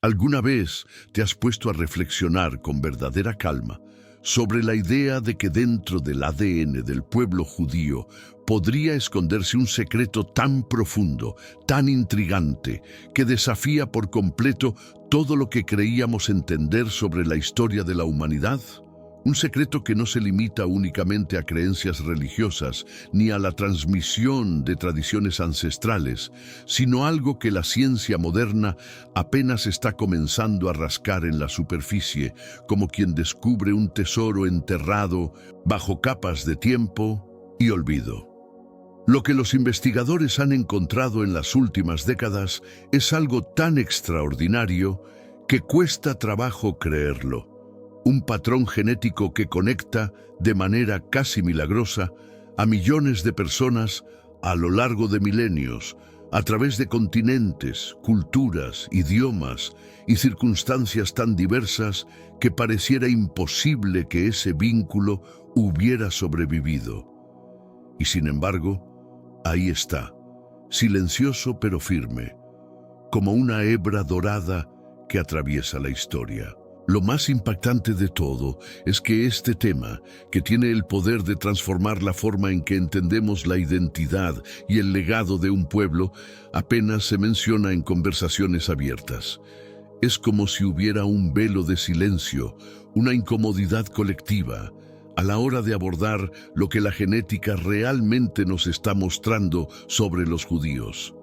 ¿Alguna vez te has puesto a reflexionar con verdadera calma sobre la idea de que dentro del ADN del pueblo judío podría esconderse un secreto tan profundo, tan intrigante, que desafía por completo todo lo que creíamos entender sobre la historia de la humanidad? Un secreto que no se limita únicamente a creencias religiosas ni a la transmisión de tradiciones ancestrales, sino algo que la ciencia moderna apenas está comenzando a rascar en la superficie, como quien descubre un tesoro enterrado bajo capas de tiempo y olvido. Lo que los investigadores han encontrado en las últimas décadas es algo tan extraordinario que cuesta trabajo creerlo. Un patrón genético que conecta de manera casi milagrosa a millones de personas a lo largo de milenios, a través de continentes, culturas, idiomas y circunstancias tan diversas que pareciera imposible que ese vínculo hubiera sobrevivido. Y sin embargo, ahí está, silencioso pero firme, como una hebra dorada que atraviesa la historia. Lo más impactante de todo es que este tema, que tiene el poder de transformar la forma en que entendemos la identidad y el legado de un pueblo, apenas se menciona en conversaciones abiertas. Es como si hubiera un velo de silencio, una incomodidad colectiva, a la hora de abordar lo que la genética realmente nos está mostrando sobre los judíos.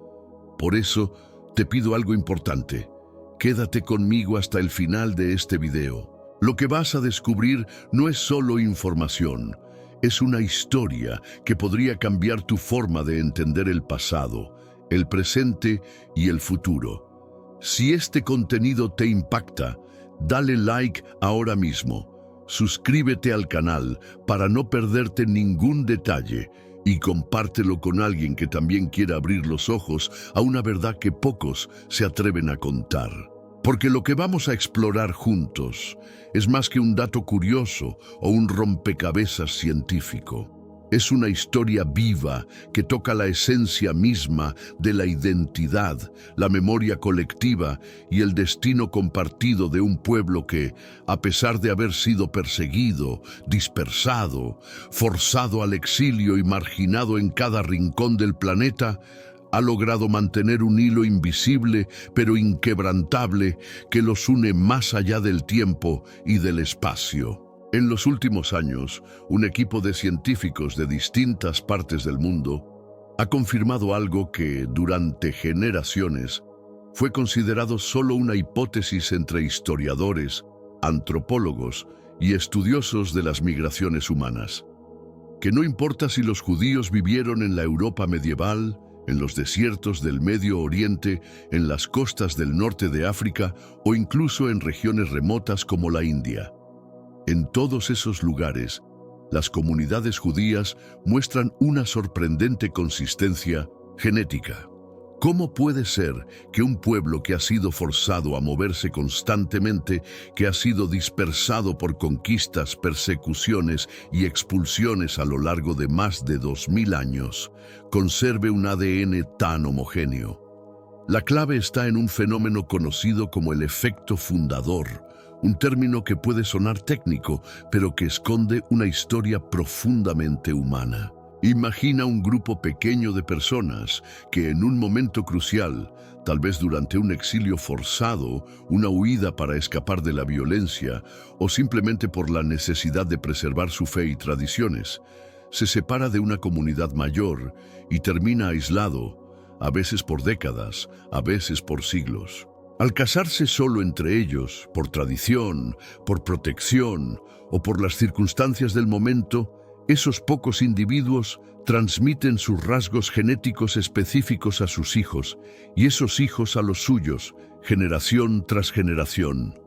Por eso, te pido algo importante. Quédate conmigo hasta el final de este video. Lo que vas a descubrir no es solo información, es una historia que podría cambiar tu forma de entender el pasado, el presente y el futuro. Si este contenido te impacta, dale like ahora mismo. Suscríbete al canal para no perderte ningún detalle y compártelo con alguien que también quiera abrir los ojos a una verdad que pocos se atreven a contar. Porque lo que vamos a explorar juntos es más que un dato curioso o un rompecabezas científico. Es una historia viva que toca la esencia misma de la identidad, la memoria colectiva y el destino compartido de un pueblo que, a pesar de haber sido perseguido, dispersado, forzado al exilio y marginado en cada rincón del planeta, ha logrado mantener un hilo invisible pero inquebrantable que los une más allá del tiempo y del espacio. En los últimos años, un equipo de científicos de distintas partes del mundo ha confirmado algo que, durante generaciones, fue considerado solo una hipótesis entre historiadores, antropólogos y estudiosos de las migraciones humanas. Que no importa si los judíos vivieron en la Europa medieval, en los desiertos del Medio Oriente, en las costas del norte de África o incluso en regiones remotas como la India. En todos esos lugares, las comunidades judías muestran una sorprendente consistencia genética. ¿Cómo puede ser que un pueblo que ha sido forzado a moverse constantemente, que ha sido dispersado por conquistas, persecuciones y expulsiones a lo largo de más de 2000 años, conserve un ADN tan homogéneo? La clave está en un fenómeno conocido como el efecto fundador, un término que puede sonar técnico, pero que esconde una historia profundamente humana. Imagina un grupo pequeño de personas que en un momento crucial, tal vez durante un exilio forzado, una huida para escapar de la violencia o simplemente por la necesidad de preservar su fe y tradiciones, se separa de una comunidad mayor y termina aislado, a veces por décadas, a veces por siglos. Al casarse solo entre ellos, por tradición, por protección o por las circunstancias del momento, esos pocos individuos transmiten sus rasgos genéticos específicos a sus hijos y esos hijos a los suyos, generación tras generación.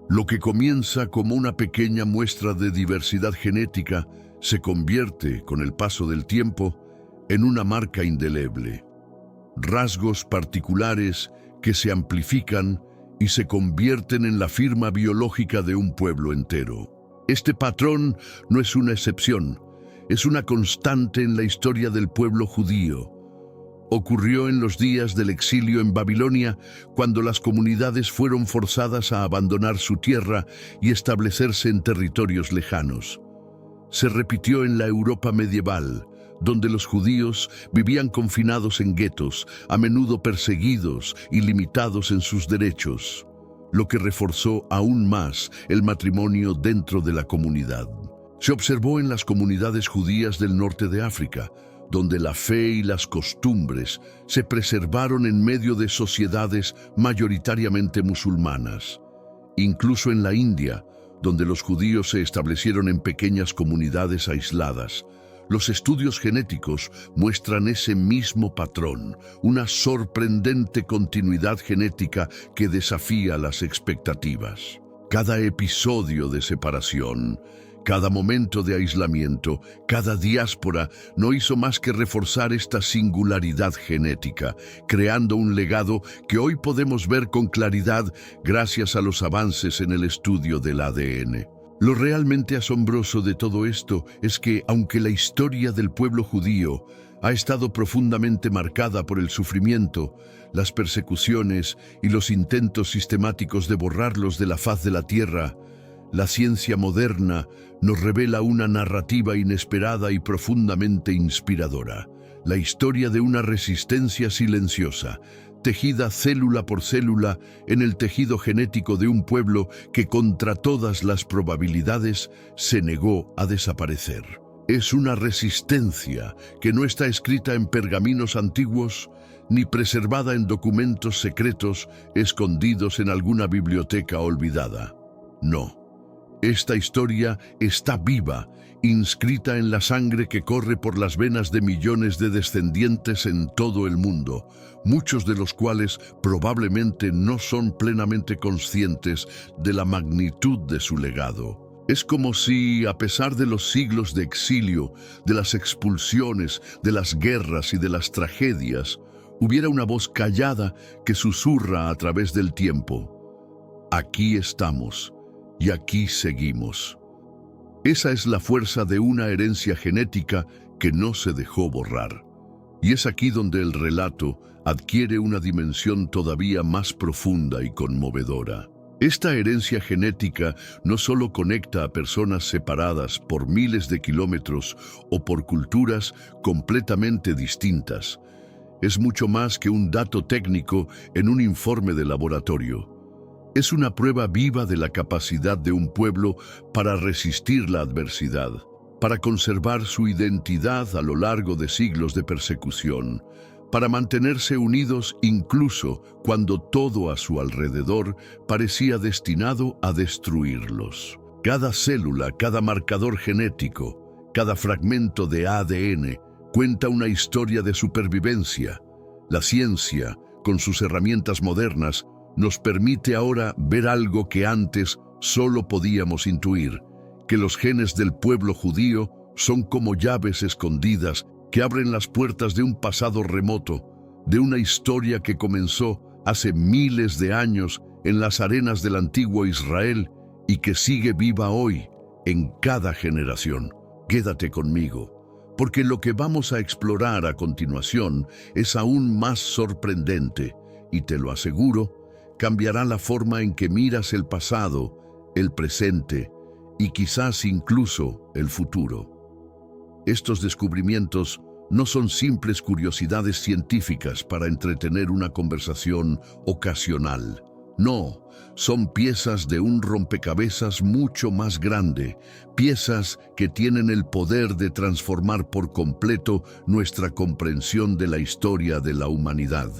Lo que comienza como una pequeña muestra de diversidad genética se convierte, con el paso del tiempo, en una marca indeleble. Rasgos particulares que se amplifican y se convierten en la firma biológica de un pueblo entero. Este patrón no es una excepción, es una constante en la historia del pueblo judío. Ocurrió en los días del exilio en Babilonia, cuando las comunidades fueron forzadas a abandonar su tierra y establecerse en territorios lejanos. Se repitió en la Europa medieval, donde los judíos vivían confinados en guetos, a menudo perseguidos y limitados en sus derechos, lo que reforzó aún más el matrimonio dentro de la comunidad. Se observó en las comunidades judías del norte de África, donde la fe y las costumbres se preservaron en medio de sociedades mayoritariamente musulmanas. Incluso en la India, donde los judíos se establecieron en pequeñas comunidades aisladas, los estudios genéticos muestran ese mismo patrón, una sorprendente continuidad genética que desafía las expectativas. Cada episodio de separación, cada momento de aislamiento, cada diáspora no hizo más que reforzar esta singularidad genética, creando un legado que hoy podemos ver con claridad gracias a los avances en el estudio del ADN. Lo realmente asombroso de todo esto es que, aunque la historia del pueblo judío ha estado profundamente marcada por el sufrimiento, las persecuciones y los intentos sistemáticos de borrarlos de la faz de la tierra, la ciencia moderna nos revela una narrativa inesperada y profundamente inspiradora, la historia de una resistencia silenciosa, tejida célula por célula en el tejido genético de un pueblo que contra todas las probabilidades se negó a desaparecer. Es una resistencia que no está escrita en pergaminos antiguos ni preservada en documentos secretos escondidos en alguna biblioteca olvidada. No. Esta historia está viva, inscrita en la sangre que corre por las venas de millones de descendientes en todo el mundo, muchos de los cuales probablemente no son plenamente conscientes de la magnitud de su legado. Es como si, a pesar de los siglos de exilio, de las expulsiones, de las guerras y de las tragedias, hubiera una voz callada que susurra a través del tiempo. Aquí estamos. Y aquí seguimos. Esa es la fuerza de una herencia genética que no se dejó borrar. Y es aquí donde el relato adquiere una dimensión todavía más profunda y conmovedora. Esta herencia genética no solo conecta a personas separadas por miles de kilómetros o por culturas completamente distintas. Es mucho más que un dato técnico en un informe de laboratorio. Es una prueba viva de la capacidad de un pueblo para resistir la adversidad, para conservar su identidad a lo largo de siglos de persecución, para mantenerse unidos incluso cuando todo a su alrededor parecía destinado a destruirlos. Cada célula, cada marcador genético, cada fragmento de ADN cuenta una historia de supervivencia. La ciencia, con sus herramientas modernas, nos permite ahora ver algo que antes solo podíamos intuir, que los genes del pueblo judío son como llaves escondidas que abren las puertas de un pasado remoto, de una historia que comenzó hace miles de años en las arenas del antiguo Israel y que sigue viva hoy en cada generación. Quédate conmigo, porque lo que vamos a explorar a continuación es aún más sorprendente y te lo aseguro, cambiará la forma en que miras el pasado, el presente y quizás incluso el futuro. Estos descubrimientos no son simples curiosidades científicas para entretener una conversación ocasional. No, son piezas de un rompecabezas mucho más grande, piezas que tienen el poder de transformar por completo nuestra comprensión de la historia de la humanidad.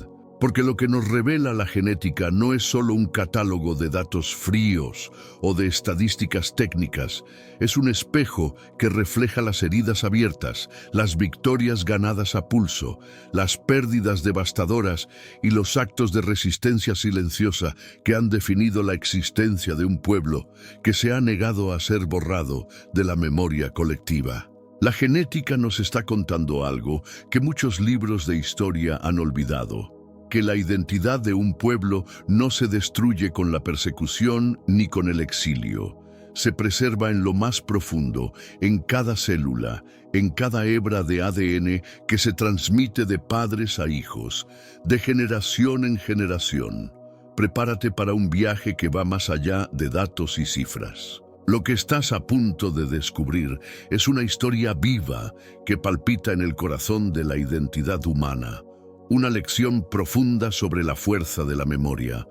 Porque lo que nos revela la genética no es solo un catálogo de datos fríos o de estadísticas técnicas, es un espejo que refleja las heridas abiertas, las victorias ganadas a pulso, las pérdidas devastadoras y los actos de resistencia silenciosa que han definido la existencia de un pueblo que se ha negado a ser borrado de la memoria colectiva. La genética nos está contando algo que muchos libros de historia han olvidado. Que la identidad de un pueblo no se destruye con la persecución ni con el exilio, se preserva en lo más profundo, en cada célula, en cada hebra de ADN que se transmite de padres a hijos, de generación en generación. Prepárate para un viaje que va más allá de datos y cifras. Lo que estás a punto de descubrir es una historia viva que palpita en el corazón de la identidad humana. Una lección profunda sobre la fuerza de la memoria,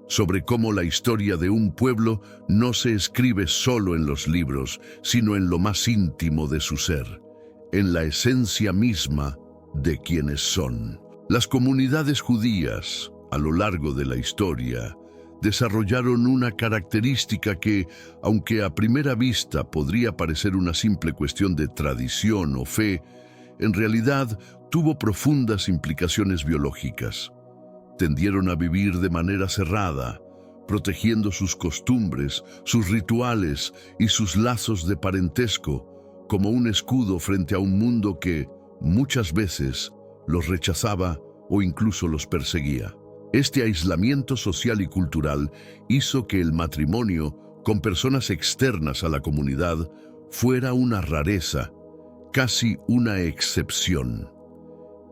sobre cómo la historia de un pueblo no se escribe solo en los libros, sino en lo más íntimo de su ser, en la esencia misma de quienes son. Las comunidades judías, a lo largo de la historia, desarrollaron una característica que, aunque a primera vista podría parecer una simple cuestión de tradición o fe, en realidad tuvo profundas implicaciones biológicas. Tendieron a vivir de manera cerrada, protegiendo sus costumbres, sus rituales y sus lazos de parentesco, como un escudo frente a un mundo que, muchas veces, los rechazaba o incluso los perseguía. Este aislamiento social y cultural hizo que el matrimonio con personas externas a la comunidad fuera una rareza, casi una excepción.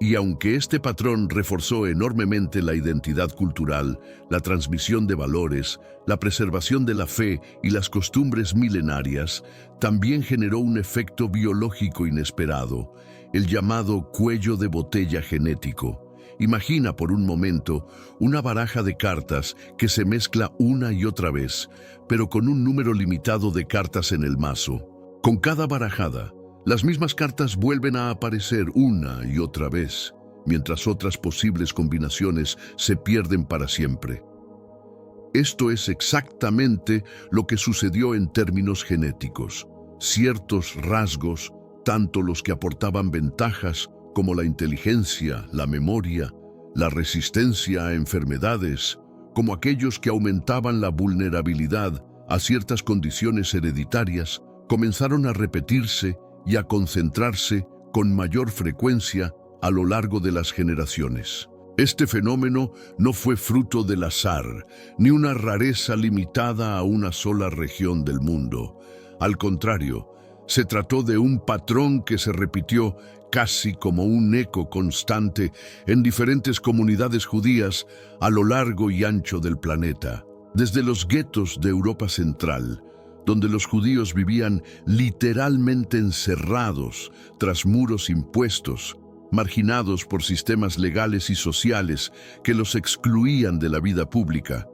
Y aunque este patrón reforzó enormemente la identidad cultural, la transmisión de valores, la preservación de la fe y las costumbres milenarias, también generó un efecto biológico inesperado, el llamado cuello de botella genético. Imagina por un momento una baraja de cartas que se mezcla una y otra vez, pero con un número limitado de cartas en el mazo. Con cada barajada, las mismas cartas vuelven a aparecer una y otra vez, mientras otras posibles combinaciones se pierden para siempre. Esto es exactamente lo que sucedió en términos genéticos. Ciertos rasgos, tanto los que aportaban ventajas como la inteligencia, la memoria, la resistencia a enfermedades, como aquellos que aumentaban la vulnerabilidad a ciertas condiciones hereditarias, comenzaron a repetirse y a concentrarse con mayor frecuencia a lo largo de las generaciones. Este fenómeno no fue fruto del azar, ni una rareza limitada a una sola región del mundo. Al contrario, se trató de un patrón que se repitió casi como un eco constante en diferentes comunidades judías a lo largo y ancho del planeta. Desde los guetos de Europa Central, donde los judíos vivían literalmente encerrados tras muros impuestos, marginados por sistemas legales y sociales que los excluían de la vida pública,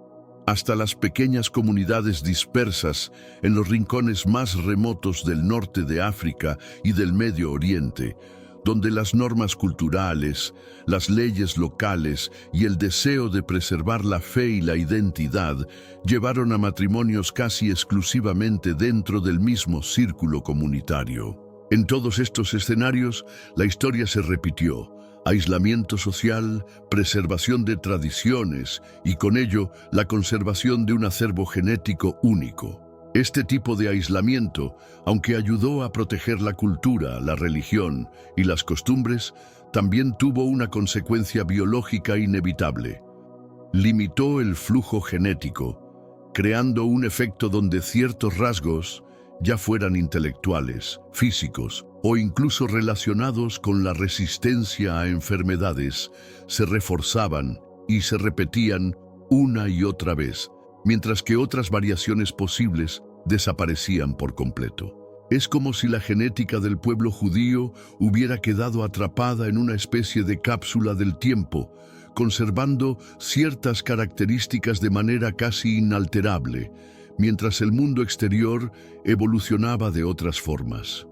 hasta las pequeñas comunidades dispersas en los rincones más remotos del norte de África y del Medio Oriente, donde las normas culturales, las leyes locales y el deseo de preservar la fe y la identidad llevaron a matrimonios casi exclusivamente dentro del mismo círculo comunitario. En todos estos escenarios, la historia se repitió: aislamiento social, preservación de tradiciones y con ello la conservación de un acervo genético único. Este tipo de aislamiento, aunque ayudó a proteger la cultura, la religión y las costumbres, también tuvo una consecuencia biológica inevitable. Limitó el flujo genético, creando un efecto donde ciertos rasgos, ya fueran intelectuales, físicos o incluso relacionados con la resistencia a enfermedades, se reforzaban y se repetían una y otra vez, mientras que otras variaciones posibles desaparecían por completo. Es como si la genética del pueblo judío hubiera quedado atrapada en una especie de cápsula del tiempo, conservando ciertas características de manera casi inalterable, mientras el mundo exterior evolucionaba de otras formas.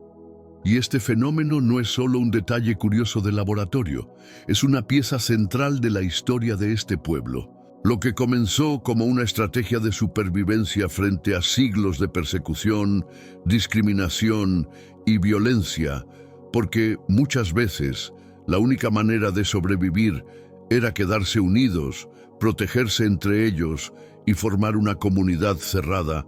Y este fenómeno no es solo un detalle curioso del laboratorio, es una pieza central de la historia de este pueblo. Lo que comenzó como una estrategia de supervivencia frente a siglos de persecución, discriminación y violencia, porque muchas veces la única manera de sobrevivir era quedarse unidos, protegerse entre ellos y formar una comunidad cerrada,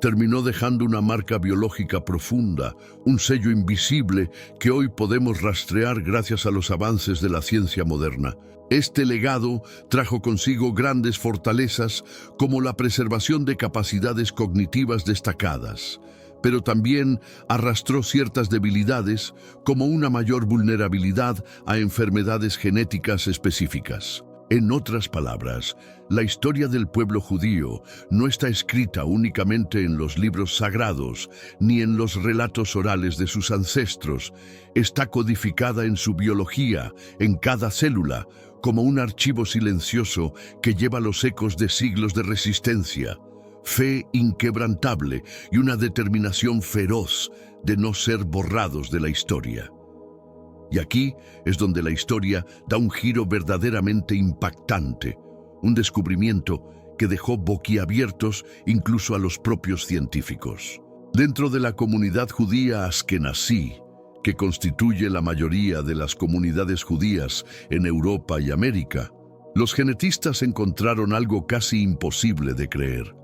terminó dejando una marca biológica profunda, un sello invisible que hoy podemos rastrear gracias a los avances de la ciencia moderna. Este legado trajo consigo grandes fortalezas como la preservación de capacidades cognitivas destacadas, pero también arrastró ciertas debilidades como una mayor vulnerabilidad a enfermedades genéticas específicas. En otras palabras, la historia del pueblo judío no está escrita únicamente en los libros sagrados ni en los relatos orales de sus ancestros. Está codificada en su biología, en cada célula, como un archivo silencioso que lleva los ecos de siglos de resistencia, fe inquebrantable y una determinación feroz de no ser borrados de la historia. Y aquí es donde la historia da un giro verdaderamente impactante, un descubrimiento que dejó boquiabiertos incluso a los propios científicos. Dentro de la comunidad judía askenazí, que constituye la mayoría de las comunidades judías en Europa y América, los genetistas encontraron algo casi imposible de creer.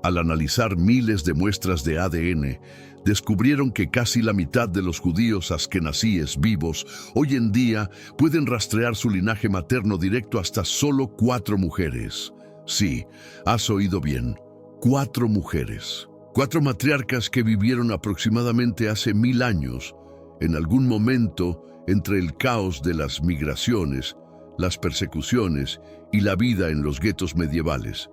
Al analizar miles de muestras de ADN, descubrieron que casi la mitad de los judíos askenazíes vivos hoy en día pueden rastrear su linaje materno directo hasta solo 4 mujeres. Sí, has oído bien, 4 mujeres. 4 matriarcas que vivieron aproximadamente hace 1000 años, en algún momento entre el caos de las migraciones, las persecuciones y la vida en los guetos medievales.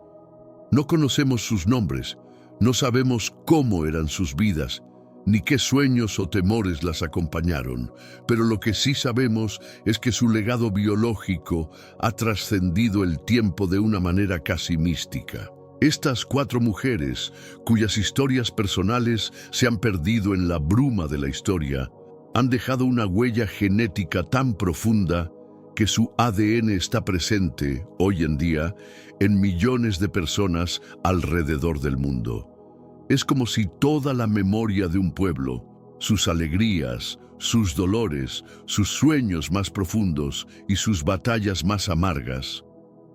No conocemos sus nombres, no sabemos cómo eran sus vidas, ni qué sueños o temores las acompañaron, pero lo que sí sabemos es que su legado biológico ha trascendido el tiempo de una manera casi mística. Estas 4 mujeres, cuyas historias personales se han perdido en la bruma de la historia, han dejado una huella genética tan profunda que su ADN está presente, hoy en día, en millones de personas alrededor del mundo. Es como si toda la memoria de un pueblo, sus alegrías, sus dolores, sus sueños más profundos y sus batallas más amargas,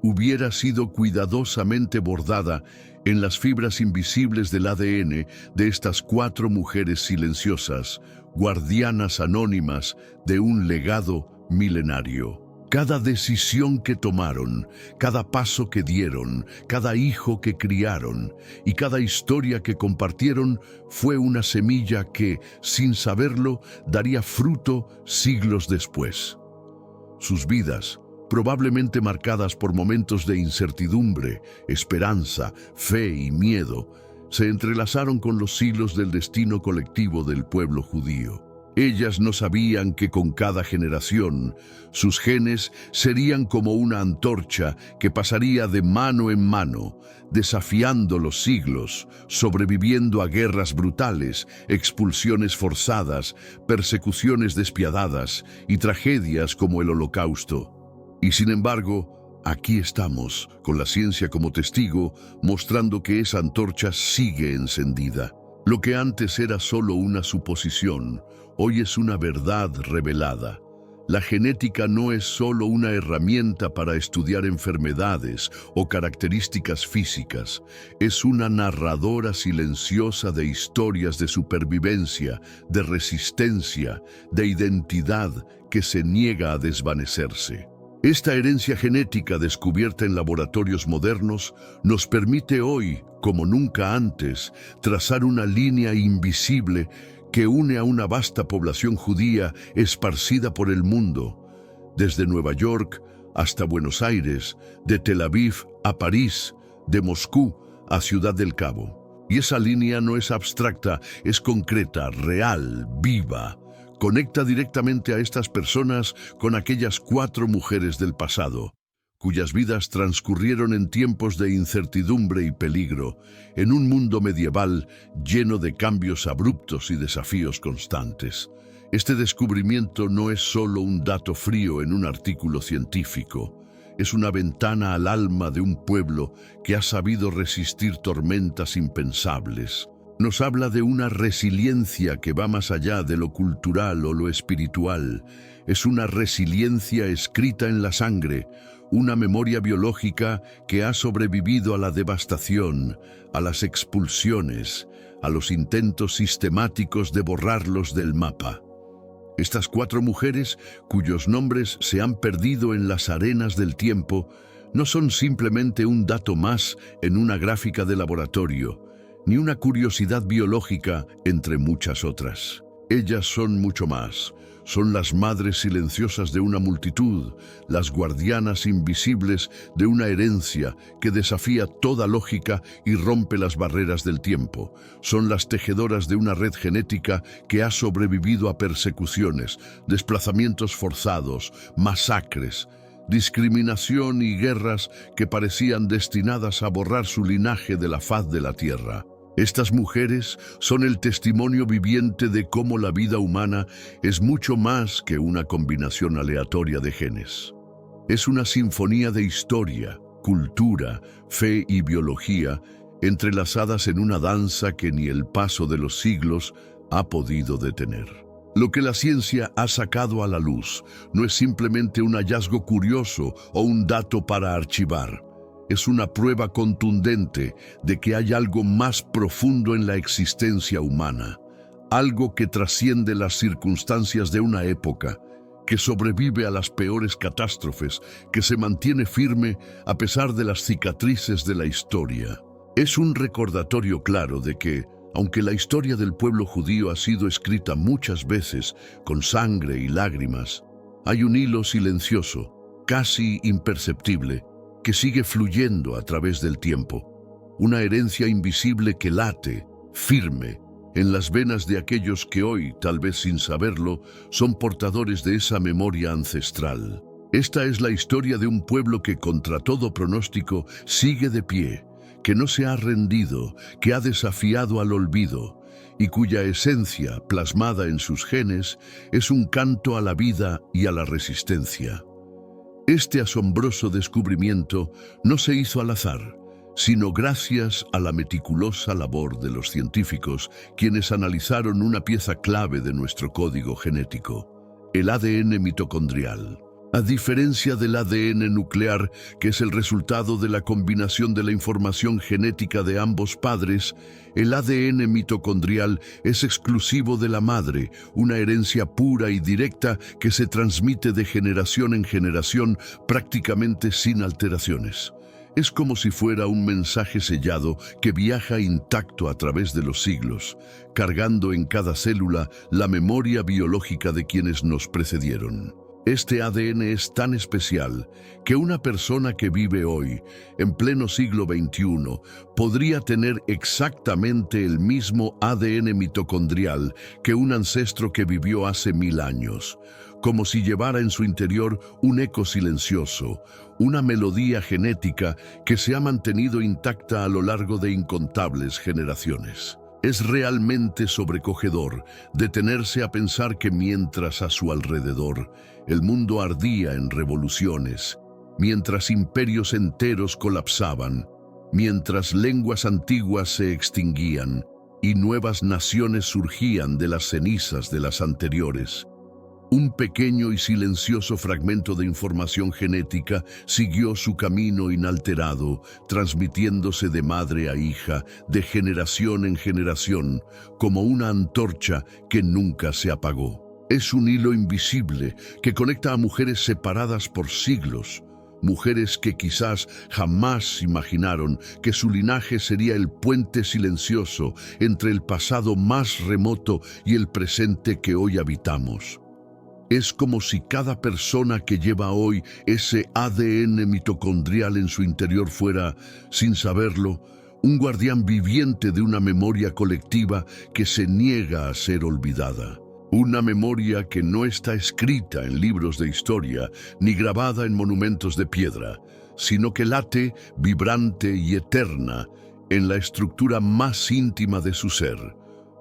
hubiera sido cuidadosamente bordada en las fibras invisibles del ADN de estas 4 mujeres silenciosas, guardianas anónimas de un legado milenario. Cada decisión que tomaron, cada paso que dieron, cada hijo que criaron y cada historia que compartieron fue una semilla que, sin saberlo, daría fruto siglos después. Sus vidas, probablemente marcadas por momentos de incertidumbre, esperanza, fe y miedo, se entrelazaron con los hilos del destino colectivo del pueblo judío. Ellas no sabían que con cada generación, sus genes serían como una antorcha que pasaría de mano en mano, desafiando los siglos, sobreviviendo a guerras brutales, expulsiones forzadas, persecuciones despiadadas y tragedias como el Holocausto. Y sin embargo, aquí estamos, con la ciencia como testigo, mostrando que esa antorcha sigue encendida. Lo que antes era solo una suposición, hoy es una verdad revelada. La genética no es solo una herramienta para estudiar enfermedades o características físicas, es una narradora silenciosa de historias de supervivencia, de resistencia, de identidad que se niega a desvanecerse. Esta herencia genética descubierta en laboratorios modernos nos permite hoy, como nunca antes, trazar una línea invisible que une a una vasta población judía esparcida por el mundo, desde Nueva York hasta Buenos Aires, de Tel Aviv a París, de Moscú a Ciudad del Cabo. Y esa línea no es abstracta, es concreta, real, viva. Conecta directamente a estas personas con aquellas 4 mujeres del pasado, cuyas vidas transcurrieron en tiempos de incertidumbre y peligro, en un mundo medieval lleno de cambios abruptos y desafíos constantes. Este descubrimiento no es solo un dato frío en un artículo científico, es una ventana al alma de un pueblo que ha sabido resistir tormentas impensables. Nos habla de una resiliencia que va más allá de lo cultural o lo espiritual. Es una resiliencia escrita en la sangre, una memoria biológica que ha sobrevivido a la devastación, a las expulsiones, a los intentos sistemáticos de borrarlos del mapa. Estas 4 mujeres, cuyos nombres se han perdido en las arenas del tiempo, no son simplemente un dato más en una gráfica de laboratorio, ni una curiosidad biológica entre muchas otras. Ellas son mucho más. Son las madres silenciosas de una multitud, las guardianas invisibles de una herencia que desafía toda lógica y rompe las barreras del tiempo. Son las tejedoras de una red genética que ha sobrevivido a persecuciones, desplazamientos forzados, masacres, discriminación y guerras que parecían destinadas a borrar su linaje de la faz de la tierra. Estas mujeres son el testimonio viviente de cómo la vida humana es mucho más que una combinación aleatoria de genes. Es una sinfonía de historia, cultura, fe y biología entrelazadas en una danza que ni el paso de los siglos ha podido detener. Lo que la ciencia ha sacado a la luz no es simplemente un hallazgo curioso o un dato para archivar. Es una prueba contundente de que hay algo más profundo en la existencia humana, algo que trasciende las circunstancias de una época, que sobrevive a las peores catástrofes, que se mantiene firme a pesar de las cicatrices de la historia. Es un recordatorio claro de que, aunque la historia del pueblo judío ha sido escrita muchas veces con sangre y lágrimas, hay un hilo silencioso, casi imperceptible, que sigue fluyendo a través del tiempo, una herencia invisible que late, firme, en las venas de aquellos que hoy, tal vez sin saberlo, son portadores de esa memoria ancestral. Esta es la historia de un pueblo que contra todo pronóstico sigue de pie, que no se ha rendido, que ha desafiado al olvido, y cuya esencia, plasmada en sus genes, es un canto a la vida y a la resistencia. Este asombroso descubrimiento no se hizo al azar, sino gracias a la meticulosa labor de los científicos, quienes analizaron una pieza clave de nuestro código genético, el ADN mitocondrial. A diferencia del ADN nuclear, que es el resultado de la combinación de la información genética de ambos padres, el ADN mitocondrial es exclusivo de la madre, una herencia pura y directa que se transmite de generación en generación prácticamente sin alteraciones. Es como si fuera un mensaje sellado que viaja intacto a través de los siglos, cargando en cada célula la memoria biológica de quienes nos precedieron. Este ADN es tan especial que una persona que vive hoy, en pleno siglo XXI, podría tener exactamente el mismo ADN mitocondrial que un ancestro que vivió hace 1000 años, como si llevara en su interior un eco silencioso, una melodía genética que se ha mantenido intacta a lo largo de incontables generaciones. Es realmente sobrecogedor detenerse a pensar que mientras a su alrededor el mundo ardía en revoluciones, mientras imperios enteros colapsaban, mientras lenguas antiguas se extinguían y nuevas naciones surgían de las cenizas de las anteriores, un pequeño y silencioso fragmento de información genética siguió su camino inalterado, transmitiéndose de madre a hija, de generación en generación, como una antorcha que nunca se apagó. Es un hilo invisible que conecta a mujeres separadas por siglos, mujeres que quizás jamás imaginaron que su linaje sería el puente silencioso entre el pasado más remoto y el presente que hoy habitamos. Es como si cada persona que lleva hoy ese ADN mitocondrial en su interior fuera, sin saberlo, un guardián viviente de una memoria colectiva que se niega a ser olvidada. Una memoria que no está escrita en libros de historia ni grabada en monumentos de piedra, sino que late, vibrante y eterna, en la estructura más íntima de su ser,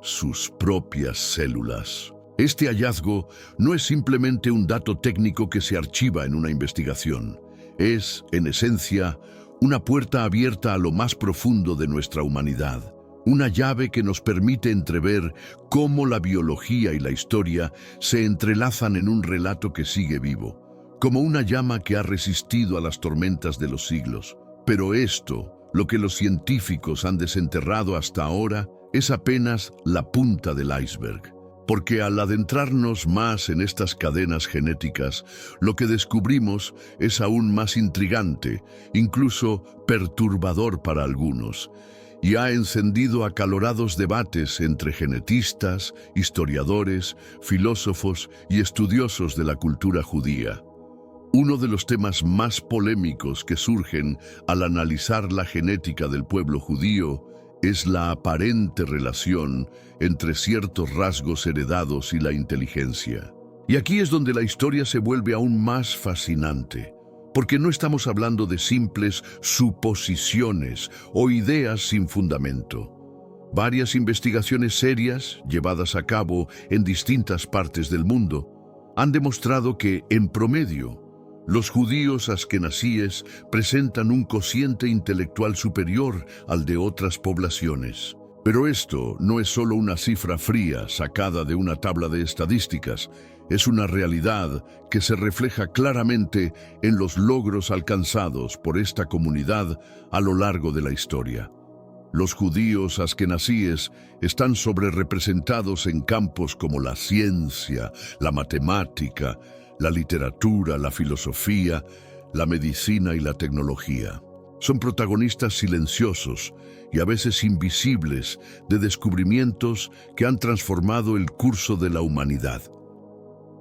sus propias células. Este hallazgo no es simplemente un dato técnico que se archiva en una investigación. Es, en esencia, una puerta abierta a lo más profundo de nuestra humanidad. Una llave que nos permite entrever cómo la biología y la historia se entrelazan en un relato que sigue vivo, como una llama que ha resistido a las tormentas de los siglos. Pero esto, lo que los científicos han desenterrado hasta ahora, es apenas la punta del iceberg. Porque al adentrarnos más en estas cadenas genéticas, lo que descubrimos es aún más intrigante, incluso perturbador para algunos, y ha encendido acalorados debates entre genetistas, historiadores, filósofos y estudiosos de la cultura judía. Uno de los temas más polémicos que surgen al analizar la genética del pueblo judío es la aparente relación entre ciertos rasgos heredados y la inteligencia. Y aquí es donde la historia se vuelve aún más fascinante, porque no estamos hablando de simples suposiciones o ideas sin fundamento. Varias investigaciones serias, llevadas a cabo en distintas partes del mundo, han demostrado que, en promedio, los judíos askenazíes presentan un cociente intelectual superior al de otras poblaciones. Pero esto no es solo una cifra fría sacada de una tabla de estadísticas, es una realidad que se refleja claramente en los logros alcanzados por esta comunidad a lo largo de la historia. Los judíos askenazíes están sobrerepresentados en campos como la ciencia, la matemática, la literatura, la filosofía, la medicina y la tecnología. Son protagonistas silenciosos y a veces invisibles de descubrimientos que han transformado el curso de la humanidad.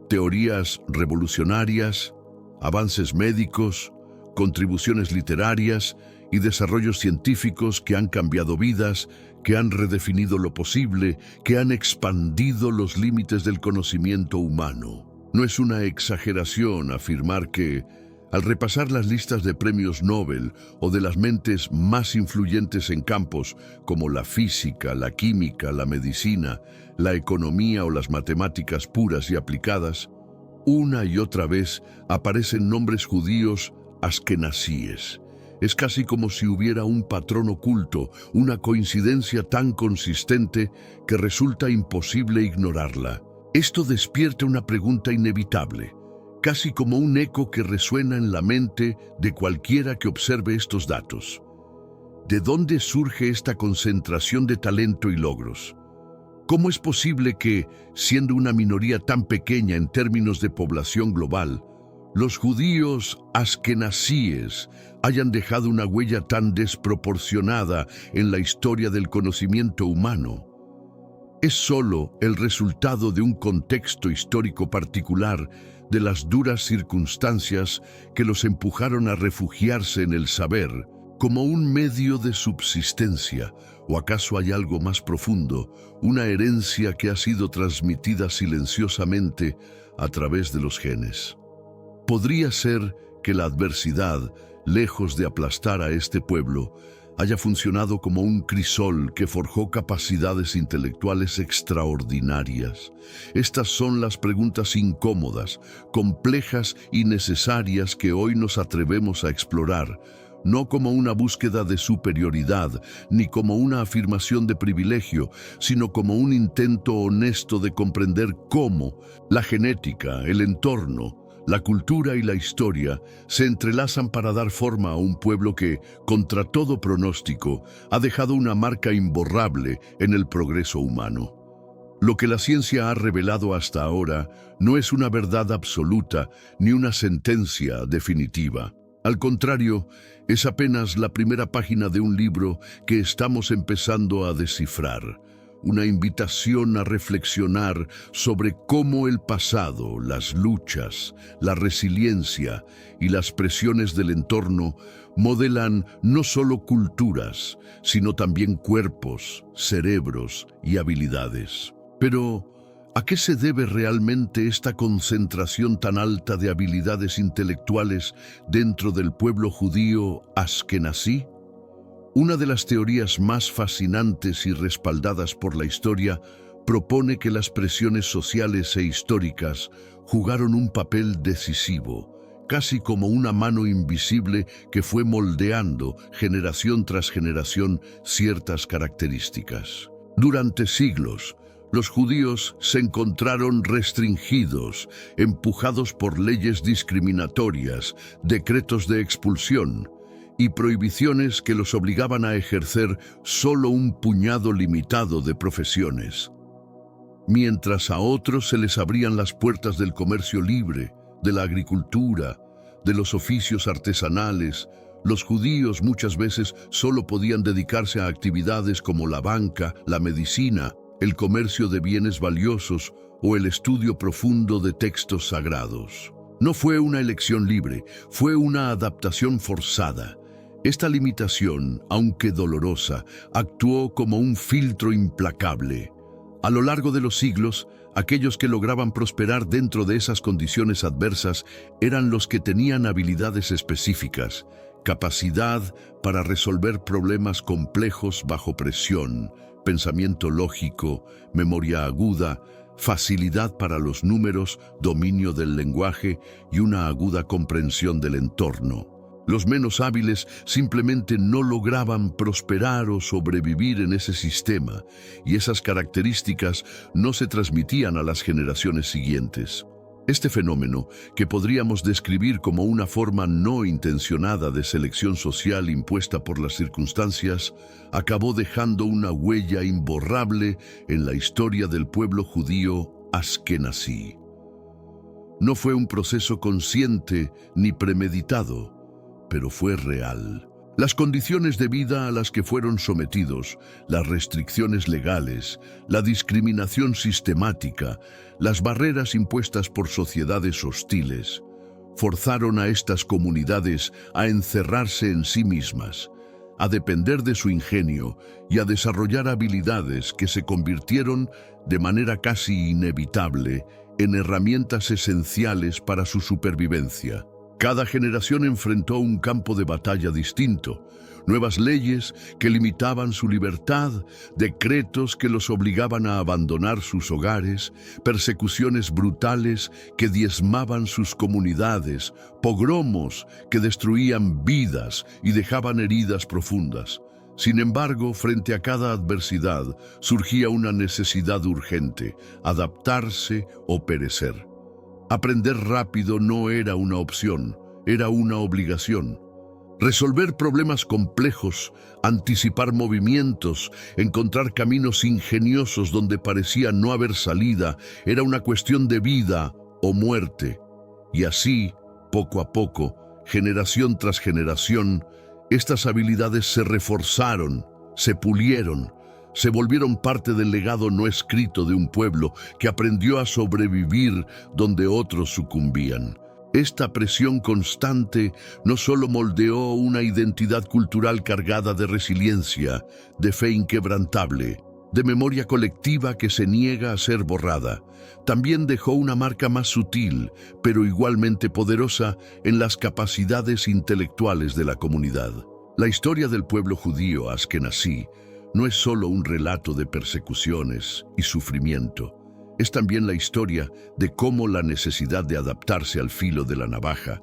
Teorías revolucionarias, avances médicos, contribuciones literarias y desarrollos científicos que han cambiado vidas, que han redefinido lo posible, que han expandido los límites del conocimiento humano. No es una exageración afirmar que, al repasar las listas de premios Nobel o de las mentes más influyentes en campos como la física, la química, la medicina, la economía o las matemáticas puras y aplicadas, una y otra vez aparecen nombres judíos askenazíes. Es casi como si hubiera un patrón oculto, una coincidencia tan consistente que resulta imposible ignorarla. Esto despierta una pregunta inevitable, casi como un eco que resuena en la mente de cualquiera que observe estos datos. ¿De dónde surge esta concentración de talento y logros? ¿Cómo es posible que, siendo una minoría tan pequeña en términos de población global, los judíos askenazíes hayan dejado una huella tan desproporcionada en la historia del conocimiento humano? Es solo el resultado de un contexto histórico particular, de las duras circunstancias que los empujaron a refugiarse en el saber como un medio de subsistencia, ¿o acaso hay algo más profundo, una herencia que ha sido transmitida silenciosamente a través de los genes? Podría ser que la adversidad, lejos de aplastar a este pueblo, haya funcionado como un crisol que forjó capacidades intelectuales extraordinarias. Estas son las preguntas incómodas, complejas y necesarias que hoy nos atrevemos a explorar, no como una búsqueda de superioridad, ni como una afirmación de privilegio, sino como un intento honesto de comprender cómo la genética, el entorno, la cultura y la historia se entrelazan para dar forma a un pueblo que, contra todo pronóstico, ha dejado una marca imborrable en el progreso humano. Lo que la ciencia ha revelado hasta ahora no es una verdad absoluta ni una sentencia definitiva. Al contrario, es apenas la primera página de un libro que estamos empezando a descifrar. Una invitación a reflexionar sobre cómo el pasado, las luchas, la resiliencia y las presiones del entorno modelan no solo culturas, sino también cuerpos, cerebros y habilidades. Pero, ¿a qué se debe realmente esta concentración tan alta de habilidades intelectuales dentro del pueblo judío askenazí? Una de las teorías más fascinantes y respaldadas por la historia propone que las presiones sociales e históricas jugaron un papel decisivo, casi como una mano invisible que fue moldeando generación tras generación ciertas características. Durante siglos, los judíos se encontraron restringidos, empujados por leyes discriminatorias, decretos de expulsión y prohibiciones que los obligaban a ejercer solo un puñado limitado de profesiones. mientras a otros se les abrían las puertas del comercio libre, de la agricultura, de los oficios artesanales. Los judíos muchas veces solo podían dedicarse a actividades como la banca, la medicina, el comercio de bienes valiosos o el estudio profundo de textos sagrados. No fue una elección libre, fue una adaptación forzada. Esta limitación, aunque dolorosa, actuó como un filtro implacable. A lo largo de los siglos, aquellos que lograban prosperar dentro de esas condiciones adversas eran los que tenían habilidades específicas, capacidad para resolver problemas complejos bajo presión, pensamiento lógico, memoria aguda, facilidad para los números, dominio del lenguaje y una aguda comprensión del entorno. Los menos hábiles simplemente no lograban prosperar o sobrevivir en ese sistema, y esas características no se transmitían a las generaciones siguientes. Este fenómeno, que podríamos describir como una forma no intencionada de selección social impuesta por las circunstancias, acabó dejando una huella imborrable en la historia del pueblo judío askenazí. No fue un proceso consciente ni premeditado, pero fue real. Las condiciones de vida a las que fueron sometidos, las restricciones legales, la discriminación sistemática, las barreras impuestas por sociedades hostiles, forzaron a estas comunidades a encerrarse en sí mismas, a depender de su ingenio y a desarrollar habilidades que se convirtieron, de manera casi inevitable, en herramientas esenciales para su supervivencia. Cada generación enfrentó un campo de batalla distinto, nuevas leyes que limitaban su libertad, decretos que los obligaban a abandonar sus hogares, persecuciones brutales que diezmaban sus comunidades, pogromos que destruían vidas y dejaban heridas profundas. Sin embargo, frente a cada adversidad surgía una necesidad urgente: adaptarse o perecer. Aprender rápido no era una opción, era una obligación. Resolver problemas complejos, anticipar movimientos, encontrar caminos ingeniosos donde parecía no haber salida, era una cuestión de vida o muerte. Y así, poco a poco, generación tras generación, estas habilidades se reforzaron, se pulieron, se volvieron parte del legado no escrito de un pueblo que aprendió a sobrevivir donde otros sucumbían. Esta presión constante no solo moldeó una identidad cultural cargada de resiliencia, de fe inquebrantable, de memoria colectiva que se niega a ser borrada, también dejó una marca más sutil, pero igualmente poderosa, en las capacidades intelectuales de la comunidad. La historia del pueblo judío askenazí no es solo un relato de persecuciones y sufrimiento, es también la historia de cómo la necesidad de adaptarse al filo de la navaja,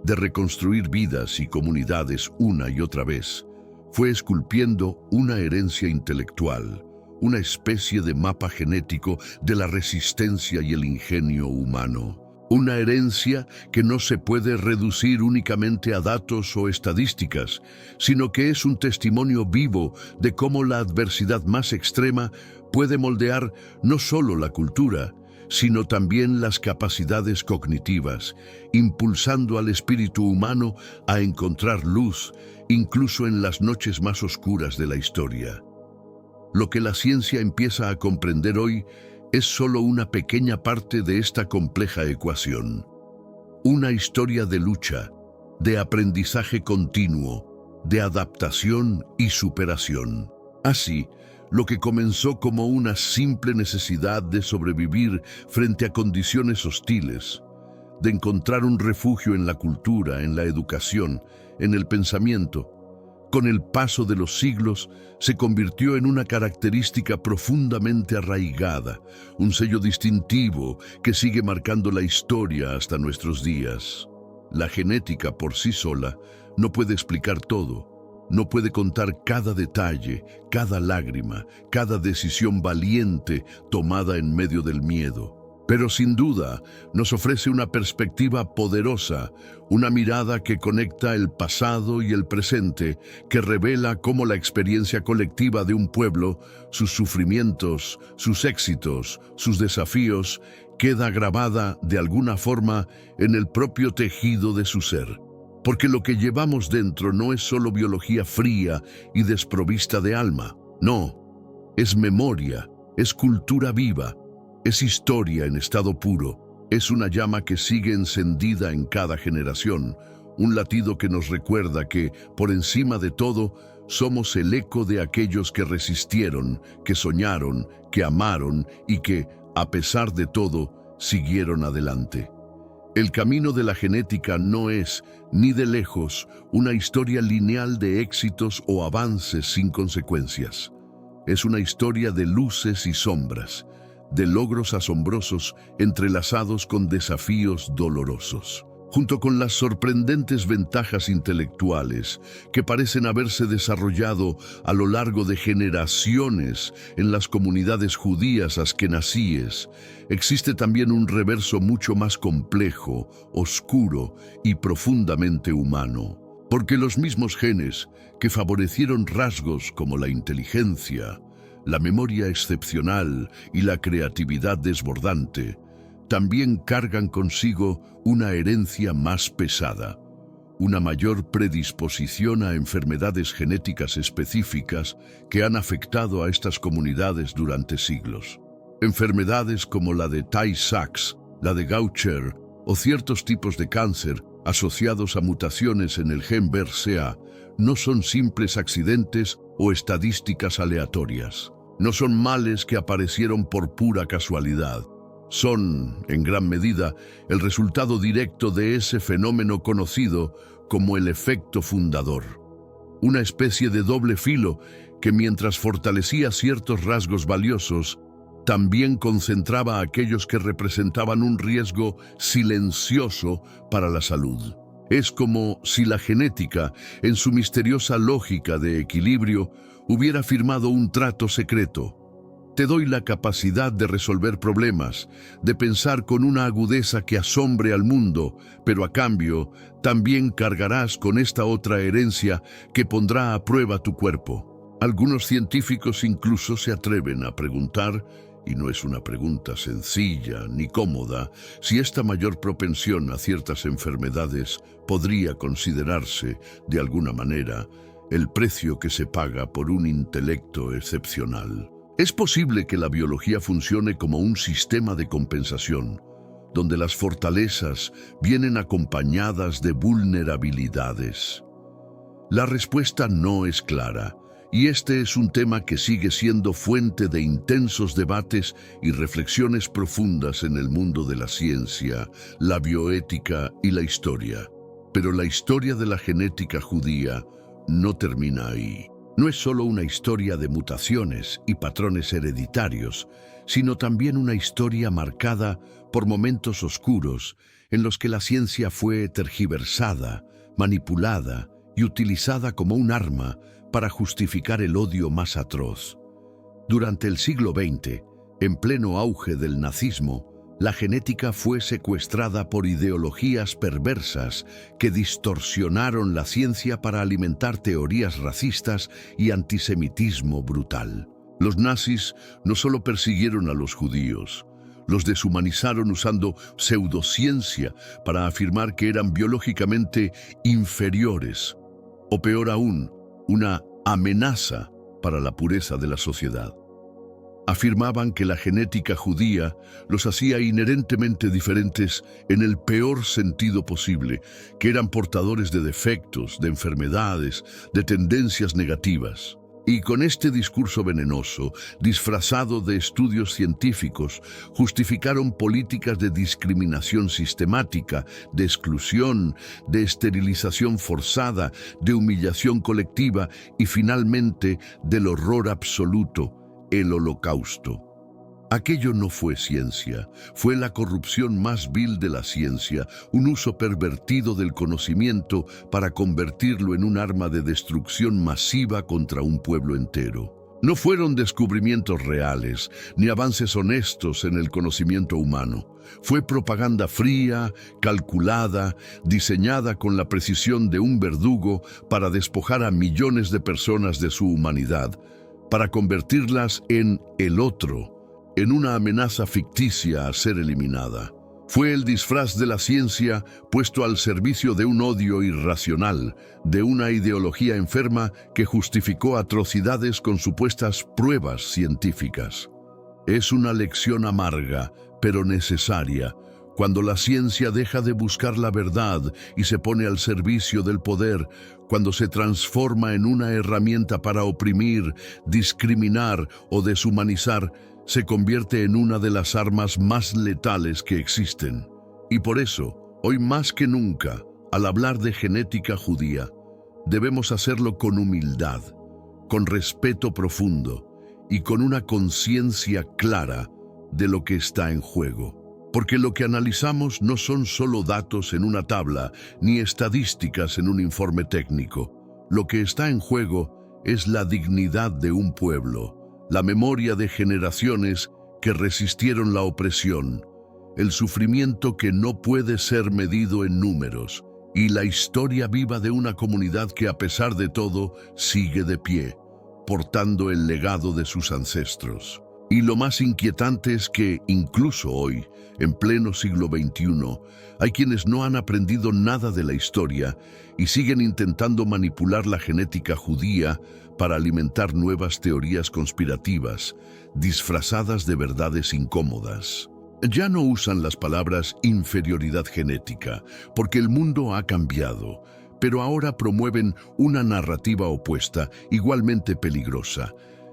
de reconstruir vidas y comunidades una y otra vez, fue esculpiendo una herencia intelectual, una especie de mapa genético de la resistencia y el ingenio humano. Una herencia que no se puede reducir únicamente a datos o estadísticas, sino que es un testimonio vivo de cómo la adversidad más extrema puede moldear no solo la cultura, sino también las capacidades cognitivas, impulsando al espíritu humano a encontrar luz, incluso en las noches más oscuras de la historia. Lo que la ciencia empieza a comprender hoy es solo una pequeña parte de esta compleja ecuación. Una historia de lucha, de aprendizaje continuo, de adaptación y superación. Así, lo que comenzó como una simple necesidad de sobrevivir frente a condiciones hostiles, de encontrar un refugio en la cultura, en la educación, en el pensamiento, con el paso de los siglos se convirtió en una característica profundamente arraigada, un sello distintivo que sigue marcando la historia hasta nuestros días. La genética por sí sola no puede explicar todo, no puede contar cada detalle, cada lágrima, cada decisión valiente tomada en medio del miedo. Pero sin duda nos ofrece una perspectiva poderosa, una mirada que conecta el pasado y el presente, que revela cómo la experiencia colectiva de un pueblo, sus sufrimientos, sus éxitos, sus desafíos, queda grabada de alguna forma en el propio tejido de su ser. Porque lo que llevamos dentro no es solo biología fría y desprovista de alma, no, es memoria, es cultura viva, es historia en estado puro, es una llama que sigue encendida en cada generación, un latido que nos recuerda que, por encima de todo, somos el eco de aquellos que resistieron, que soñaron, que amaron y que, a pesar de todo, siguieron adelante. El camino de la genética no es, ni de lejos, una historia lineal de éxitos o avances sin consecuencias. Es una historia de luces y sombras, de logros asombrosos entrelazados con desafíos dolorosos, junto con las sorprendentes ventajas intelectuales que parecen haberse desarrollado a lo largo de generaciones en las comunidades judías askenazíes. Existe también un reverso mucho más complejo, oscuro y profundamente humano, porque los mismos genes que favorecieron rasgos como la inteligencia, la memoria excepcional y la creatividad desbordante, también cargan consigo una herencia más pesada, una mayor predisposición a enfermedades genéticas específicas que han afectado a estas comunidades durante siglos. Enfermedades como la de Tay-Sachs, la de Gaucher o ciertos tipos de cáncer asociados a mutaciones en el gen BRCA no son simples accidentes o estadísticas aleatorias. No son males que aparecieron por pura casualidad. Son, en gran medida, el resultado directo de ese fenómeno conocido como el efecto fundador. Una especie de doble filo que, mientras fortalecía ciertos rasgos valiosos, también concentraba a aquellos que representaban un riesgo silencioso para la salud. Es como si la genética, en su misteriosa lógica de equilibrio, hubiera firmado un trato secreto. Te doy la capacidad de resolver problemas, de pensar con una agudeza que asombre al mundo, pero a cambio también cargarás con esta otra herencia que pondrá a prueba tu cuerpo. Algunos científicos incluso se atreven a preguntar, y no es una pregunta sencilla ni cómoda, si esta mayor propensión a ciertas enfermedades podría considerarse, de alguna manera, el precio que se paga por un intelecto excepcional. Es posible que la biología funcione como un sistema de compensación, donde las fortalezas vienen acompañadas de vulnerabilidades. La respuesta no es clara, y este es un tema que sigue siendo fuente de intensos debates y reflexiones profundas en el mundo de la ciencia, la bioética y la historia. Pero la historia de la genética judía no termina ahí. No es solo una historia de mutaciones y patrones hereditarios, sino también una historia marcada por momentos oscuros en los que la ciencia fue tergiversada, manipulada y utilizada como un arma para justificar el odio más atroz. Durante el siglo XX, en pleno auge del nazismo, la genética fue secuestrada por ideologías perversas que distorsionaron la ciencia para alimentar teorías racistas y antisemitismo brutal. Los nazis no solo persiguieron a los judíos, los deshumanizaron usando pseudociencia para afirmar que eran biológicamente inferiores, o peor aún, una amenaza para la pureza de la sociedad. Afirmaban que la genética judía los hacía inherentemente diferentes en el peor sentido posible, que eran portadores de defectos, de enfermedades, de tendencias negativas. Y con este discurso venenoso, disfrazado de estudios científicos, justificaron políticas de discriminación sistemática, de exclusión, de esterilización forzada, de humillación colectiva y finalmente del horror absoluto, el Holocausto. Aquello no fue ciencia, fue la corrupción más vil de la ciencia, un uso pervertido del conocimiento para convertirlo en un arma de destrucción masiva contra un pueblo entero. No fueron descubrimientos reales, ni avances honestos en el conocimiento humano. Fue propaganda fría, calculada, diseñada con la precisión de un verdugo para despojar a millones de personas de su humanidad, para convertirlas en el otro, en una amenaza ficticia a ser eliminada. Fue el disfraz de la ciencia puesto al servicio de un odio irracional, de una ideología enferma que justificó atrocidades con supuestas pruebas científicas. Es una lección amarga, pero necesaria, cuando la ciencia deja de buscar la verdad y se pone al servicio del poder, cuando se transforma en una herramienta para oprimir, discriminar o deshumanizar, se convierte en una de las armas más letales que existen. Y por eso, hoy más que nunca, al hablar de genética judía, debemos hacerlo con humildad, con respeto profundo y con una conciencia clara de lo que está en juego. Porque lo que analizamos no son solo datos en una tabla, ni estadísticas en un informe técnico. Lo que está en juego es la dignidad de un pueblo, la memoria de generaciones que resistieron la opresión, el sufrimiento que no puede ser medido en números, y la historia viva de una comunidad que a pesar de todo sigue de pie, portando el legado de sus ancestros. Y lo más inquietante es que, incluso hoy, en pleno siglo XXI, hay quienes no han aprendido nada de la historia y siguen intentando manipular la genética judía para alimentar nuevas teorías conspirativas, disfrazadas de verdades incómodas. Ya no usan las palabras inferioridad genética, porque el mundo ha cambiado, pero ahora promueven una narrativa opuesta, igualmente peligrosa.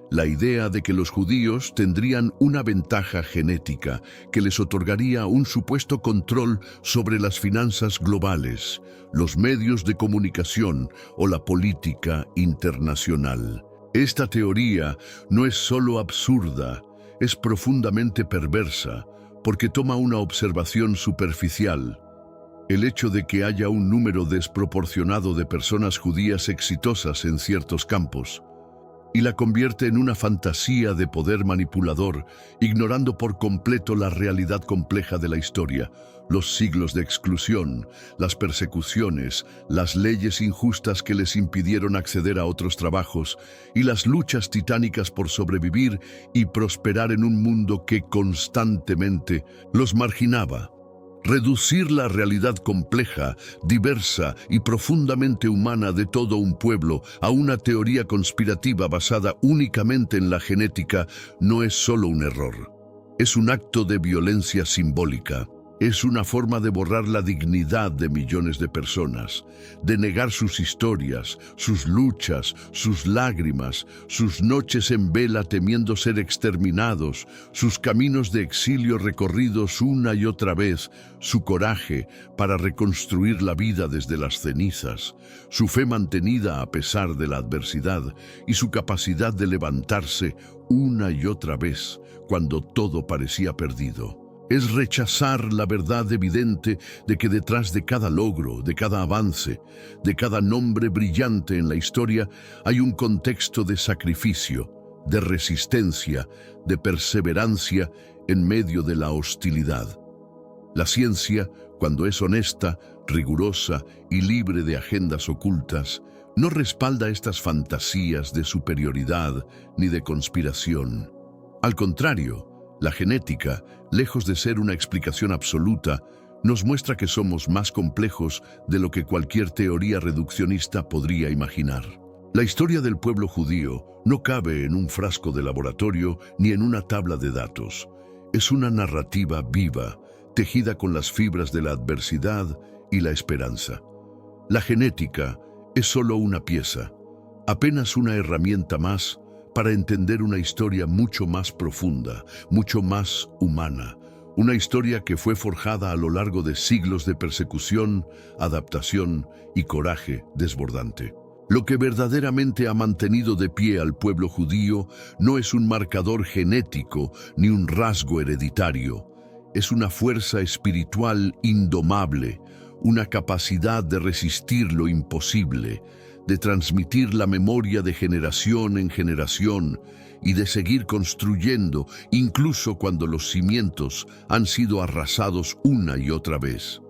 La idea de que los judíos tendrían una ventaja genética que les otorgaría un supuesto control sobre las finanzas globales, los medios de comunicación o la política internacional. Esta teoría no es solo absurda, es profundamente perversa, porque toma una observación superficial. El hecho de que haya un número desproporcionado de personas judías exitosas en ciertos campos, y la convierte en una fantasía de poder manipulador, ignorando por completo la realidad compleja de la historia, los siglos de exclusión, las persecuciones, las leyes injustas que les impidieron acceder a otros trabajos y las luchas titánicas por sobrevivir y prosperar en un mundo que constantemente los marginaba. Reducir la realidad compleja, diversa y profundamente humana de todo un pueblo a una teoría conspirativa basada únicamente en la genética no es solo un error. Es un acto de violencia simbólica. Es una forma de borrar la dignidad de millones de personas, de negar sus historias, sus luchas, sus lágrimas, sus noches en vela temiendo ser exterminados, sus caminos de exilio recorridos una y otra vez, su coraje para reconstruir la vida desde las cenizas, su fe mantenida a pesar de la adversidad y su capacidad de levantarse una y otra vez cuando todo parecía perdido. Es rechazar la verdad evidente de que detrás de cada logro, de cada avance, de cada nombre brillante en la historia, hay un contexto de sacrificio, de resistencia, de perseverancia en medio de la hostilidad. La ciencia, cuando es honesta, rigurosa y libre de agendas ocultas, no respalda estas fantasías de superioridad ni de conspiración. Al contrario, la genética, lejos de ser una explicación absoluta, nos muestra que somos más complejos de lo que cualquier teoría reduccionista podría imaginar. La historia del pueblo judío no cabe en un frasco de laboratorio ni en una tabla de datos. Es una narrativa viva, tejida con las fibras de la adversidad y la esperanza. La genética es solo una pieza, apenas una herramienta más para entender una historia mucho más profunda, mucho más humana, una historia que fue forjada a lo largo de siglos de persecución, adaptación y coraje desbordante. Lo que verdaderamente ha mantenido de pie al pueblo judío no es un marcador genético ni un rasgo hereditario, es una fuerza espiritual indomable, una capacidad de resistir lo imposible, de transmitir la memoria de generación en generación y de seguir construyendo incluso cuando los cimientos han sido arrasados una y otra vez.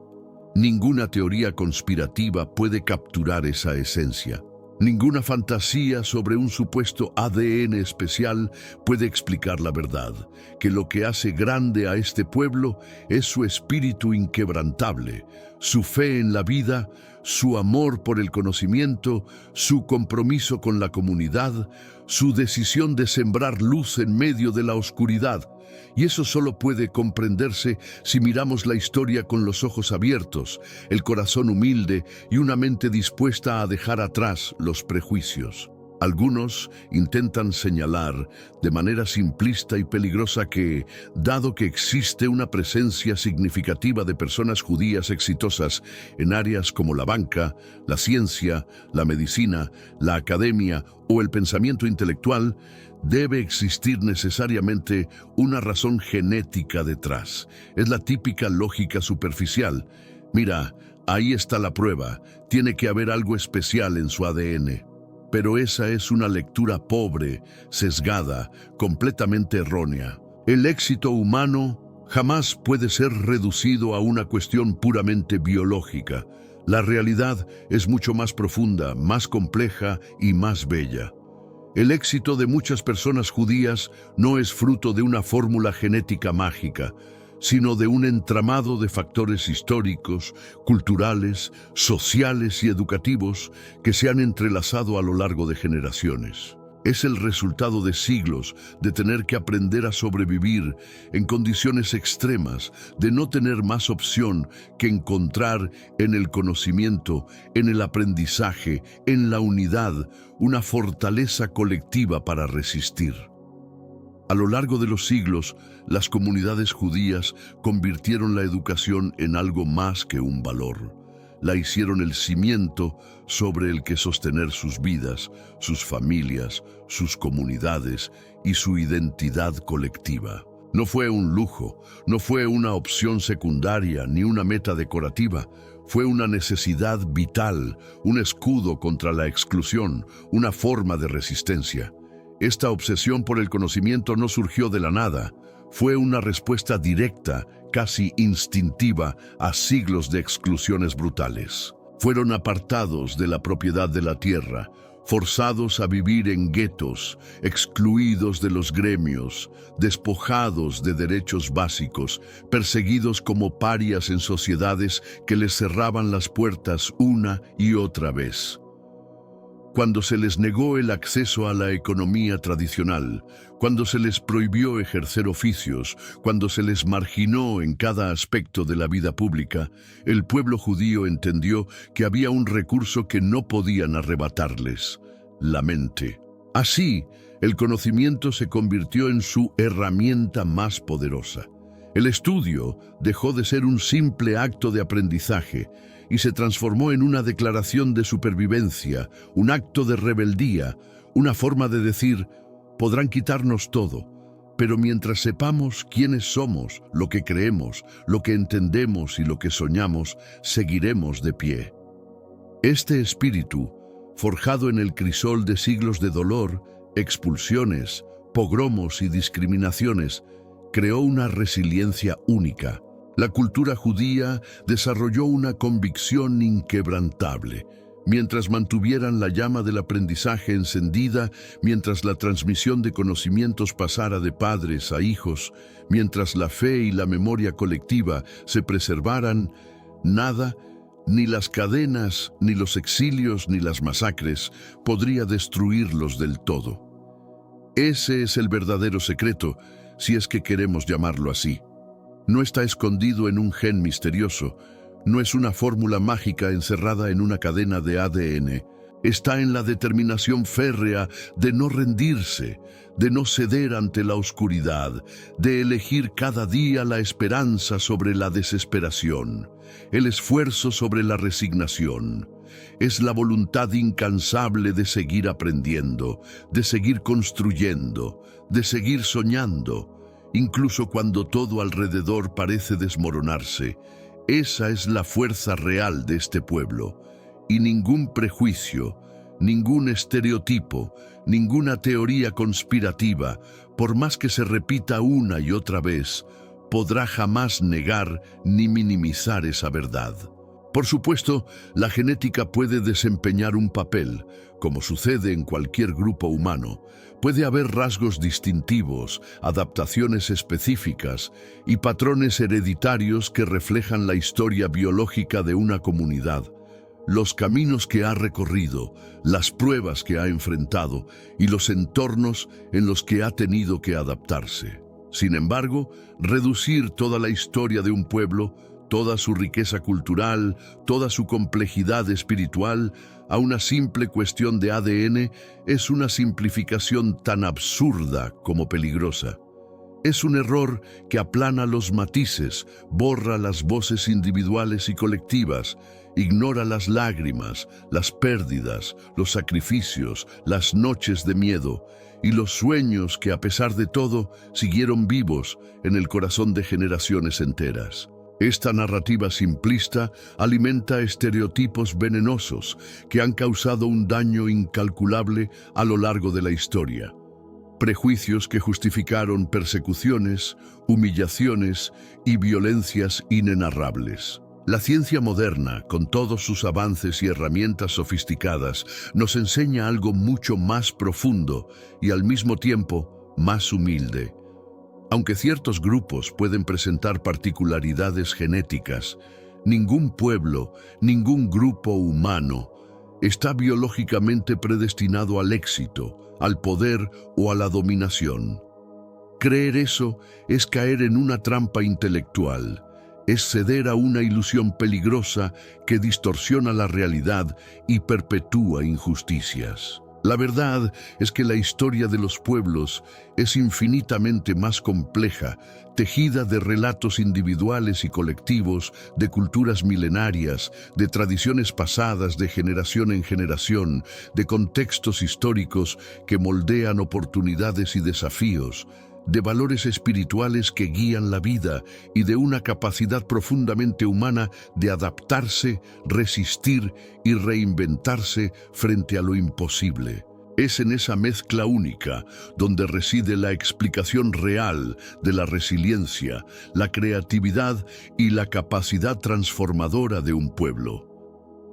Ninguna teoría conspirativa puede capturar esa esencia. Ninguna fantasía sobre un supuesto ADN especial puede explicar la verdad, que lo que hace grande a este pueblo es su espíritu inquebrantable, su fe en la vida, su amor por el conocimiento, su compromiso con la comunidad, su decisión de sembrar luz en medio de la oscuridad. Y eso solo puede comprenderse si miramos la historia con los ojos abiertos, el corazón humilde y una mente dispuesta a dejar atrás los prejuicios. Algunos intentan señalar de manera simplista y peligrosa que, dado que existe una presencia significativa de personas judías exitosas en áreas como la banca, la ciencia, la medicina, la academia o el pensamiento intelectual, debe existir necesariamente una razón genética detrás. Es la típica lógica superficial. Mira, ahí está la prueba. Tiene que haber algo especial en su ADN. Pero esa es una lectura pobre, sesgada, completamente errónea. El éxito humano jamás puede ser reducido a una cuestión puramente biológica. La realidad es mucho más profunda, más compleja y más bella. El éxito de muchas personas judías no es fruto de una fórmula genética mágica, sino de un entramado de factores históricos, culturales, sociales y educativos que se han entrelazado a lo largo de generaciones. Es el resultado de siglos de tener que aprender a sobrevivir en condiciones extremas, de no tener más opción que encontrar en el conocimiento, en el aprendizaje, en la unidad, una fortaleza colectiva para resistir. A lo largo de los siglos, las comunidades judías convirtieron la educación en algo más que un valor. La hicieron el cimiento sobre el que sostener sus vidas, sus familias, sus comunidades y su identidad colectiva. No fue un lujo, no fue una opción secundaria ni una meta decorativa. Fue una necesidad vital, un escudo contra la exclusión, una forma de resistencia. Esta obsesión por el conocimiento no surgió de la nada. Fue una respuesta directa, casi instintiva, a siglos de exclusiones brutales. Fueron apartados de la propiedad de la tierra, forzados a vivir en guetos, excluidos de los gremios, despojados de derechos básicos, perseguidos como parias en sociedades que les cerraban las puertas una y otra vez. Cuando se les negó el acceso a la economía tradicional, cuando se les prohibió ejercer oficios, cuando se les marginó en cada aspecto de la vida pública, el pueblo judío entendió que había un recurso que no podían arrebatarles: la mente. Así, el conocimiento se convirtió en su herramienta más poderosa. El estudio dejó de ser un simple acto de aprendizaje y se transformó en una declaración de supervivencia, un acto de rebeldía, una forma de decir: podrán quitarnos todo, pero mientras sepamos quiénes somos, lo que creemos, lo que entendemos y lo que soñamos, seguiremos de pie. Este espíritu, forjado en el crisol de siglos de dolor, expulsiones, pogromos y discriminaciones, creó una resiliencia única. La cultura judía desarrolló una convicción inquebrantable. Mientras mantuvieran la llama del aprendizaje encendida, mientras la transmisión de conocimientos pasara de padres a hijos, mientras la fe y la memoria colectiva se preservaran, nada, ni las cadenas, ni los exilios, ni las masacres, podría destruirlos del todo. Ese es el verdadero secreto, si es que queremos llamarlo así. No está escondido en un gen misterioso, no es una fórmula mágica encerrada en una cadena de ADN. Está en la determinación férrea de no rendirse, de no ceder ante la oscuridad, de elegir cada día la esperanza sobre la desesperación, el esfuerzo sobre la resignación. Es la voluntad incansable de seguir aprendiendo, de seguir construyendo, de seguir soñando, incluso cuando todo alrededor parece desmoronarse. Esa es la fuerza real de este pueblo, y ningún prejuicio, Ningún estereotipo, ninguna teoría conspirativa, por más que se repita una y otra vez, podrá jamás negar ni minimizar esa verdad. Por supuesto, la genética puede desempeñar un papel, como sucede en cualquier grupo humano. Puede haber rasgos distintivos, adaptaciones específicas y patrones hereditarios que reflejan la historia biológica de una comunidad, los caminos que ha recorrido, las pruebas que ha enfrentado y los entornos en los que ha tenido que adaptarse. Sin embargo, reducir toda la historia de un pueblo, toda su riqueza cultural, toda su complejidad espiritual, a una simple cuestión de ADN es una simplificación tan absurda como peligrosa. Es un error que aplana los matices, borra las voces individuales y colectivas, ignora las lágrimas, las pérdidas, los sacrificios, las noches de miedo y los sueños que, a pesar de todo, siguieron vivos en el corazón de generaciones enteras. Esta narrativa simplista alimenta estereotipos venenosos que han causado un daño incalculable a lo largo de la historia. Prejuicios que justificaron persecuciones, humillaciones y violencias inenarrables. La ciencia moderna, con todos sus avances y herramientas sofisticadas, nos enseña algo mucho más profundo y al mismo tiempo más humilde. Aunque ciertos grupos pueden presentar particularidades genéticas, ningún pueblo, ningún grupo humano está biológicamente predestinado al éxito, al poder o a la dominación. Creer eso es caer en una trampa intelectual, es ceder a una ilusión peligrosa que distorsiona la realidad y perpetúa injusticias. La verdad es que la historia de los pueblos es infinitamente más compleja, tejida de relatos individuales y colectivos, de culturas milenarias, de tradiciones pasadas de generación en generación, de contextos históricos que moldean oportunidades y desafíos, de valores espirituales que guían la vida y de una capacidad profundamente humana de adaptarse, resistir y reinventarse frente a lo imposible. Es en esa mezcla única donde reside la explicación real de la resiliencia, la creatividad y la capacidad transformadora de un pueblo.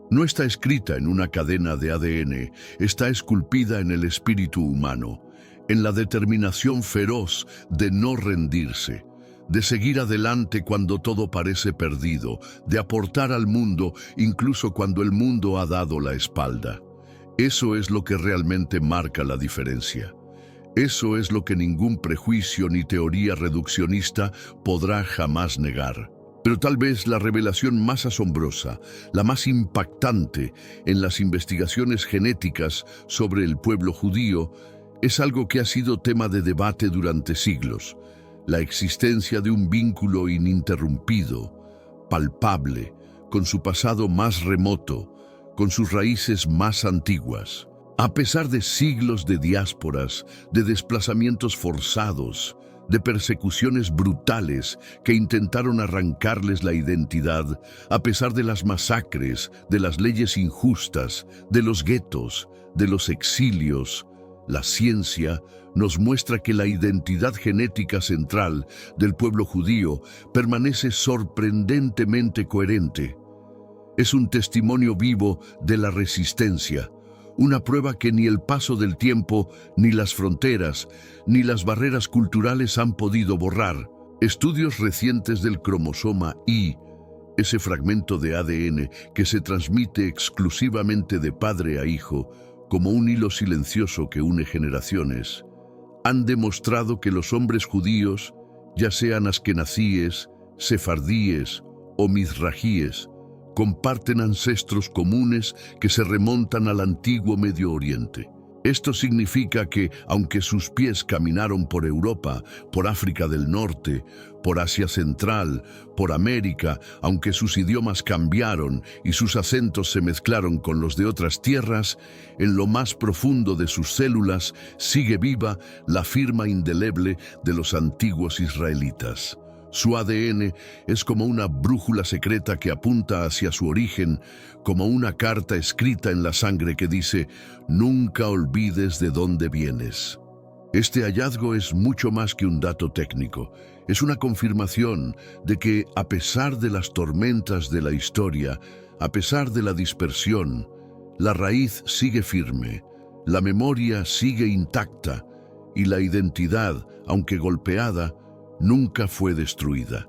No está escrita en una cadena de ADN, está esculpida en el espíritu humano, en la determinación feroz de no rendirse, de seguir adelante cuando todo parece perdido, de aportar al mundo incluso cuando el mundo ha dado la espalda. Eso es lo que realmente marca la diferencia. Eso es lo que ningún prejuicio ni teoría reduccionista podrá jamás negar. Pero tal vez la revelación más asombrosa, la más impactante en las investigaciones genéticas sobre el pueblo judío, es algo que ha sido tema de debate durante siglos: la existencia de un vínculo ininterrumpido, palpable, con su pasado más remoto, con sus raíces más antiguas. A pesar de siglos de diásporas, de desplazamientos forzados, de persecuciones brutales que intentaron arrancarles la identidad, a pesar de las masacres, de las leyes injustas, de los guetos, de los exilios, la ciencia nos muestra que la identidad genética central del pueblo judío permanece sorprendentemente coherente. Es un testimonio vivo de la resistencia, una prueba que ni el paso del tiempo, ni las fronteras, ni las barreras culturales han podido borrar. Estudios recientes del cromosoma Y, ese fragmento de ADN que se transmite exclusivamente de padre a hijo, como un hilo silencioso que une generaciones, han demostrado que los hombres judíos, ya sean askenazíes, sefardíes o mizrajíes, comparten ancestros comunes que se remontan al antiguo Medio Oriente. Esto significa que, aunque sus pies caminaron por Europa, por África del Norte, por Asia Central, por América, aunque sus idiomas cambiaron y sus acentos se mezclaron con los de otras tierras, en lo más profundo de sus células sigue viva la firma indeleble de los antiguos israelitas. Su ADN es como una brújula secreta que apunta hacia su origen, como una carta escrita en la sangre que dice: nunca olvides de dónde vienes. Este hallazgo es mucho más que un dato técnico. Es una confirmación de que, a pesar de las tormentas de la historia, a pesar de la dispersión, la raíz sigue firme, la memoria sigue intacta y la identidad, aunque golpeada, nunca fue destruida.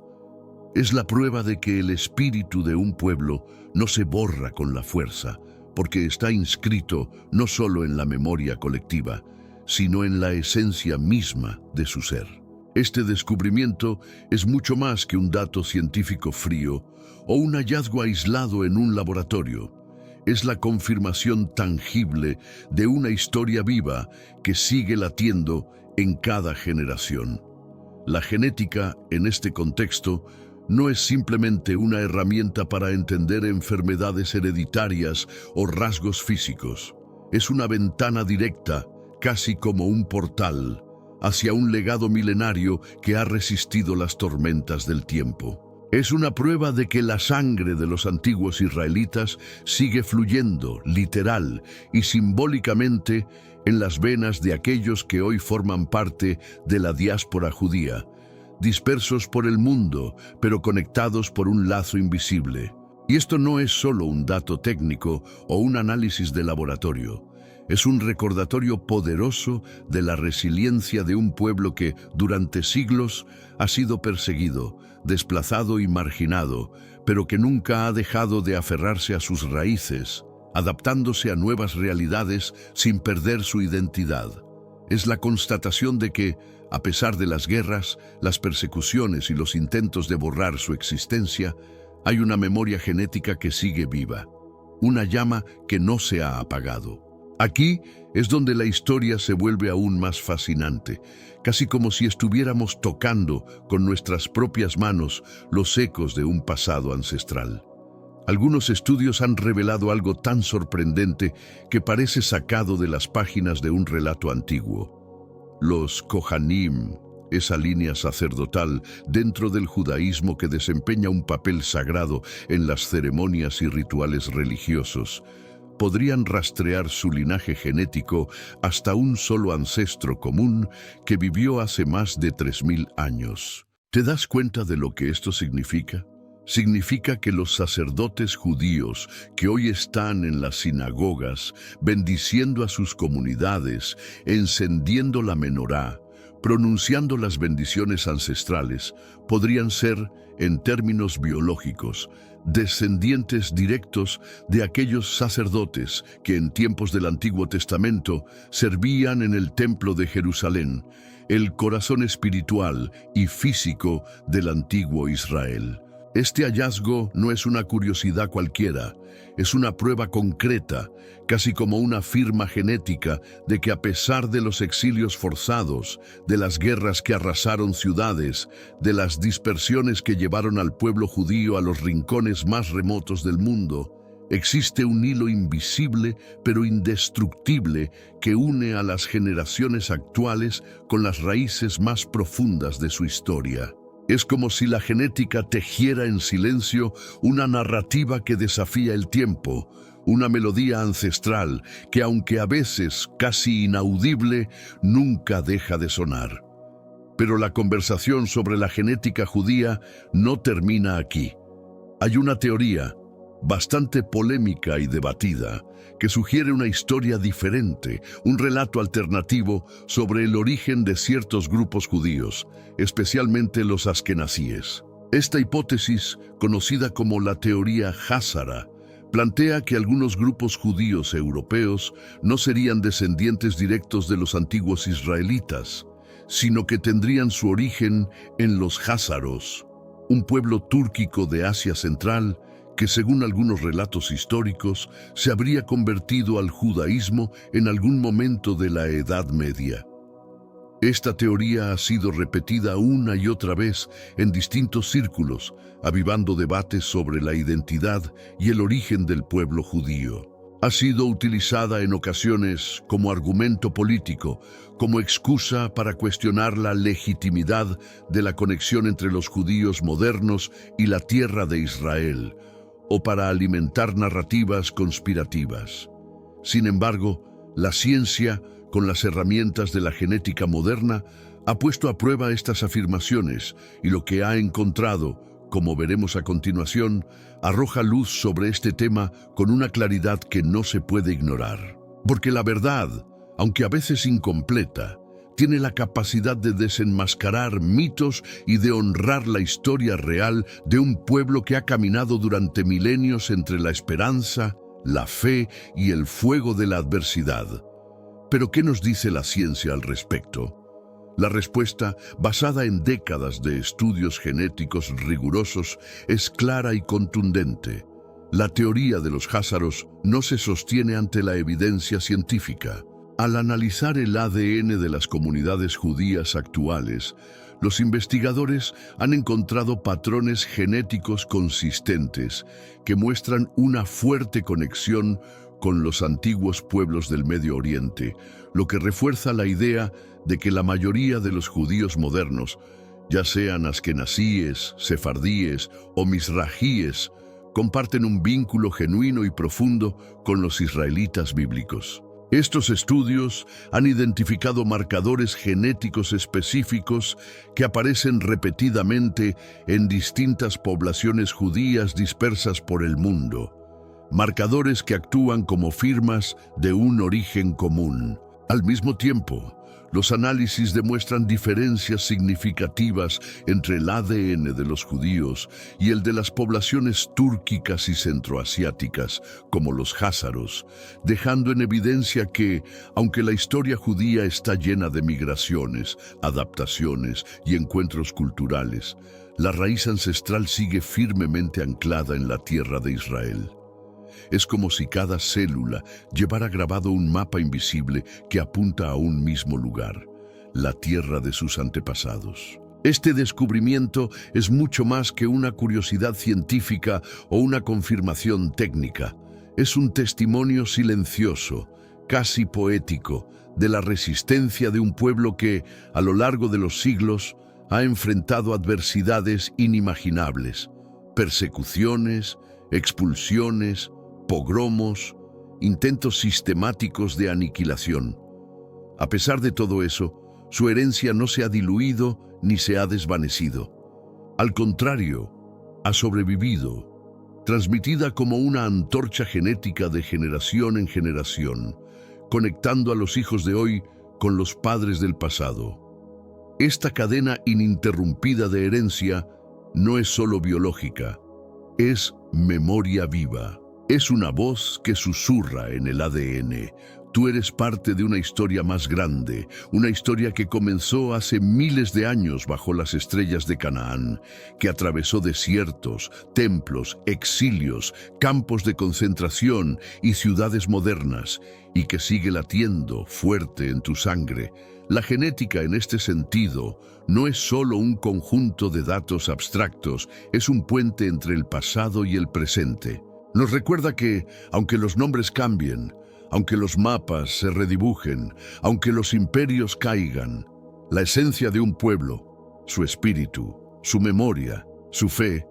Es la prueba de que el espíritu de un pueblo no se borra con la fuerza, porque está inscrito no solo en la memoria colectiva, sino en la esencia misma de su ser. Este descubrimiento es mucho más que un dato científico frío o un hallazgo aislado en un laboratorio. Es la confirmación tangible de una historia viva que sigue latiendo en cada generación. La genética, en este contexto, no es simplemente una herramienta para entender enfermedades hereditarias o rasgos físicos. Es una ventana directa, casi como un portal, hacia un legado milenario que ha resistido las tormentas del tiempo. Es una prueba de que la sangre de los antiguos israelitas sigue fluyendo, literal y simbólicamente, en las venas de aquellos que hoy forman parte de la diáspora judía, dispersos por el mundo, pero conectados por un lazo invisible. Y esto no es solo un dato técnico o un análisis de laboratorio. Es un recordatorio poderoso de la resiliencia de un pueblo que, durante siglos, ha sido perseguido, desplazado y marginado, pero que nunca ha dejado de aferrarse a sus raíces, adaptándose a nuevas realidades sin perder su identidad. Es la constatación de que, a pesar de las guerras, las persecuciones y los intentos de borrar su existencia, hay una memoria genética que sigue viva, una llama que no se ha apagado. Aquí es donde la historia se vuelve aún más fascinante, casi como si estuviéramos tocando con nuestras propias manos los ecos de un pasado ancestral. Algunos estudios han revelado algo tan sorprendente que parece sacado de las páginas de un relato antiguo. Los Kohanim, esa línea sacerdotal dentro del judaísmo que desempeña un papel sagrado en las ceremonias y rituales religiosos, podrían rastrear su linaje genético hasta un solo ancestro común que vivió hace más de 3000 años. ¿Te das cuenta de lo que esto significa? Significa que los sacerdotes judíos que hoy están en las sinagogas, bendiciendo a sus comunidades, encendiendo la menorá, pronunciando las bendiciones ancestrales, podrían ser, en términos biológicos, descendientes directos de aquellos sacerdotes que en tiempos del Antiguo Testamento servían en el Templo de Jerusalén, el corazón espiritual y físico del antiguo Israel. Este hallazgo no es una curiosidad cualquiera, es una prueba concreta, casi como una firma genética de que a pesar de los exilios forzados, de las guerras que arrasaron ciudades, de las dispersiones que llevaron al pueblo judío a los rincones más remotos del mundo, existe un hilo invisible pero indestructible que une a las generaciones actuales con las raíces más profundas de su historia. Es como si la genética tejiera en silencio una narrativa que desafía el tiempo, una melodía ancestral que, aunque a veces casi inaudible, nunca deja de sonar. Pero la conversación sobre la genética judía no termina aquí. Hay una teoría, bastante polémica y debatida, que sugiere una historia diferente, un relato alternativo sobre el origen de ciertos grupos judíos, especialmente los askenazíes. Esta hipótesis, conocida como la teoría Házara, plantea que algunos grupos judíos europeos no serían descendientes directos de los antiguos israelitas, sino que tendrían su origen en los házaros, un pueblo túrquico de Asia Central que, según algunos relatos históricos, se habría convertido al judaísmo en algún momento de la Edad Media. Esta teoría ha sido repetida una y otra vez en distintos círculos, avivando debates sobre la identidad y el origen del pueblo judío. Ha sido utilizada en ocasiones como argumento político, como excusa para cuestionar la legitimidad de la conexión entre los judíos modernos y la tierra de Israel, o para alimentar narrativas conspirativas. Sin embargo, la ciencia, con las herramientas de la genética moderna, ha puesto a prueba estas afirmaciones y lo que ha encontrado, como veremos a continuación, arroja luz sobre este tema con una claridad que no se puede ignorar. Porque la verdad, aunque a veces incompleta, tiene la capacidad de desenmascarar mitos y de honrar la historia real de un pueblo que ha caminado durante milenios entre la esperanza, la fe y el fuego de la adversidad. Pero ¿qué nos dice la ciencia al respecto? La respuesta, basada en décadas de estudios genéticos rigurosos, es clara y contundente. La teoría de los házaros no se sostiene ante la evidencia científica. Al analizar el ADN de las comunidades judías actuales, los investigadores han encontrado patrones genéticos consistentes que muestran una fuerte conexión con los antiguos pueblos del Medio Oriente, lo que refuerza la idea de que la mayoría de los judíos modernos, ya sean askenazíes, sefardíes o misrajíes, comparten un vínculo genuino y profundo con los israelitas bíblicos. Estos estudios han identificado marcadores genéticos específicos que aparecen repetidamente en distintas poblaciones judías dispersas por el mundo. Marcadores que actúan como firmas de un origen común. Al mismo tiempo, los análisis demuestran diferencias significativas entre el ADN de los judíos y el de las poblaciones túrquicas y centroasiáticas, como los házaros, dejando en evidencia que, aunque la historia judía está llena de migraciones, adaptaciones y encuentros culturales, la raíz ancestral sigue firmemente anclada en la tierra de Israel. Es como si cada célula llevara grabado un mapa invisible que apunta a un mismo lugar, la tierra de sus antepasados. Este descubrimiento es mucho más que una curiosidad científica o una confirmación técnica. Es un testimonio silencioso, casi poético, de la resistencia de un pueblo que, a lo largo de los siglos, ha enfrentado adversidades inimaginables, persecuciones, expulsiones, pogromos, intentos sistemáticos de aniquilación. A pesar de todo eso, su herencia no se ha diluido ni se ha desvanecido. Al contrario, ha sobrevivido, transmitida como una antorcha genética de generación en generación, conectando a los hijos de hoy con los padres del pasado. Esta cadena ininterrumpida de herencia no es solo biológica, es memoria viva. Es una voz que susurra en el ADN. Tú eres parte de una historia más grande, una historia que comenzó hace miles de años bajo las estrellas de Canaán, que atravesó desiertos, templos, exilios, campos de concentración y ciudades modernas, y que sigue latiendo fuerte en tu sangre. La genética en este sentido no es solo un conjunto de datos abstractos, es un puente entre el pasado y el presente. Nos recuerda que, aunque los nombres cambien, aunque los mapas se redibujen, aunque los imperios caigan, la esencia de un pueblo, su espíritu, su memoria, su fe,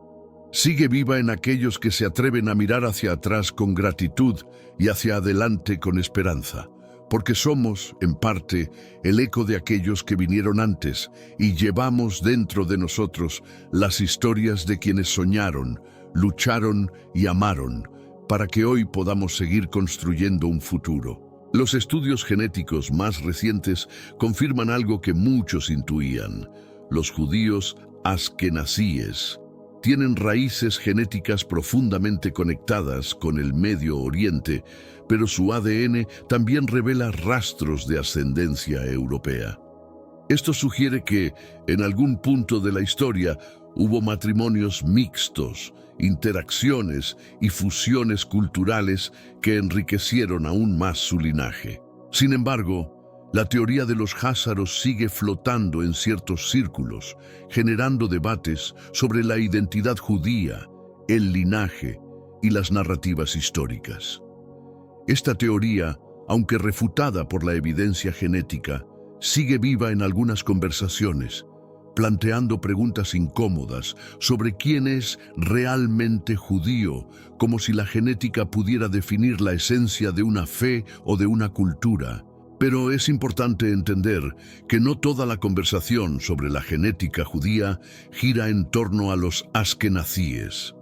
sigue viva en aquellos que se atreven a mirar hacia atrás con gratitud y hacia adelante con esperanza, porque somos, en parte, el eco de aquellos que vinieron antes y llevamos dentro de nosotros las historias de quienes soñaron, lucharon y amaron, para que hoy podamos seguir construyendo un futuro. Los estudios genéticos más recientes confirman algo que muchos intuían. Los judíos askenazíes tienen raíces genéticas profundamente conectadas con el Medio Oriente, pero su ADN también revela rastros de ascendencia europea. Esto sugiere que, en algún punto de la historia, hubo matrimonios mixtos, interacciones y fusiones culturales que enriquecieron aún más su linaje. Sin embargo, la teoría de los házaros sigue flotando en ciertos círculos, generando debates sobre la identidad judía, el linaje y las narrativas históricas. Esta teoría, aunque refutada por la evidencia genética, sigue viva en algunas conversaciones, planteando preguntas incómodas sobre quién es realmente judío, como si la genética pudiera definir la esencia de una fe o de una cultura. Pero es importante entender que no toda la conversación sobre la genética judía gira en torno a los askenazíes.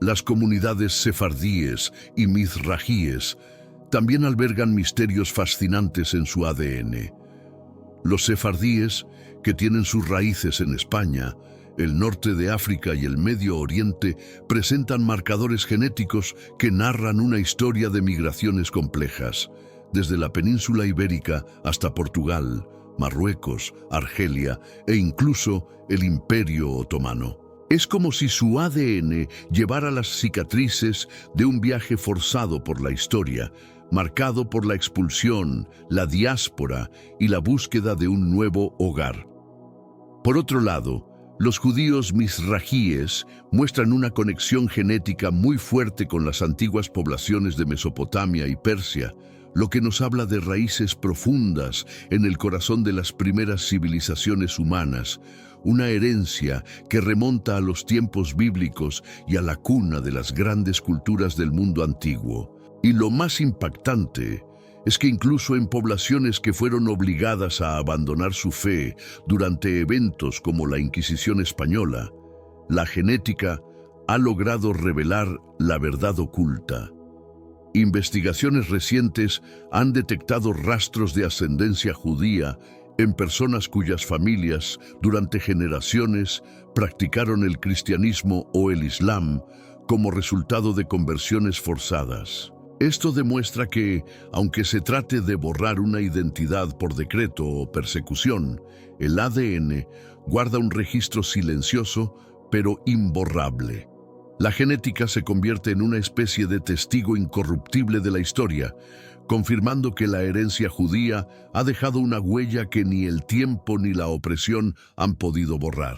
Las comunidades sefardíes y mizrajíes también albergan misterios fascinantes en su ADN. Los sefardíes, que tienen sus raíces en España, el norte de África y el Medio Oriente, presentan marcadores genéticos que narran una historia de migraciones complejas, desde la península ibérica hasta Portugal, Marruecos, Argelia e incluso el Imperio Otomano. Es como si su ADN llevara las cicatrices de un viaje forzado por la historia, marcado por la expulsión, la diáspora y la búsqueda de un nuevo hogar. Por otro lado, los judíos mizrajíes muestran una conexión genética muy fuerte con las antiguas poblaciones de Mesopotamia y Persia, lo que nos habla de raíces profundas en el corazón de las primeras civilizaciones humanas, una herencia que remonta a los tiempos bíblicos y a la cuna de las grandes culturas del mundo antiguo. Y lo más impactante es que incluso en poblaciones que fueron obligadas a abandonar su fe durante eventos como la Inquisición española, la genética ha logrado revelar la verdad oculta. Investigaciones recientes han detectado rastros de ascendencia judía en personas cuyas familias durante generaciones practicaron el cristianismo o el islam como resultado de conversiones forzadas. Esto demuestra que, aunque se trate de borrar una identidad por decreto o persecución, el ADN guarda un registro silencioso pero imborrable. La genética se convierte en una especie de testigo incorruptible de la historia, confirmando que la herencia judía ha dejado una huella que ni el tiempo ni la opresión han podido borrar.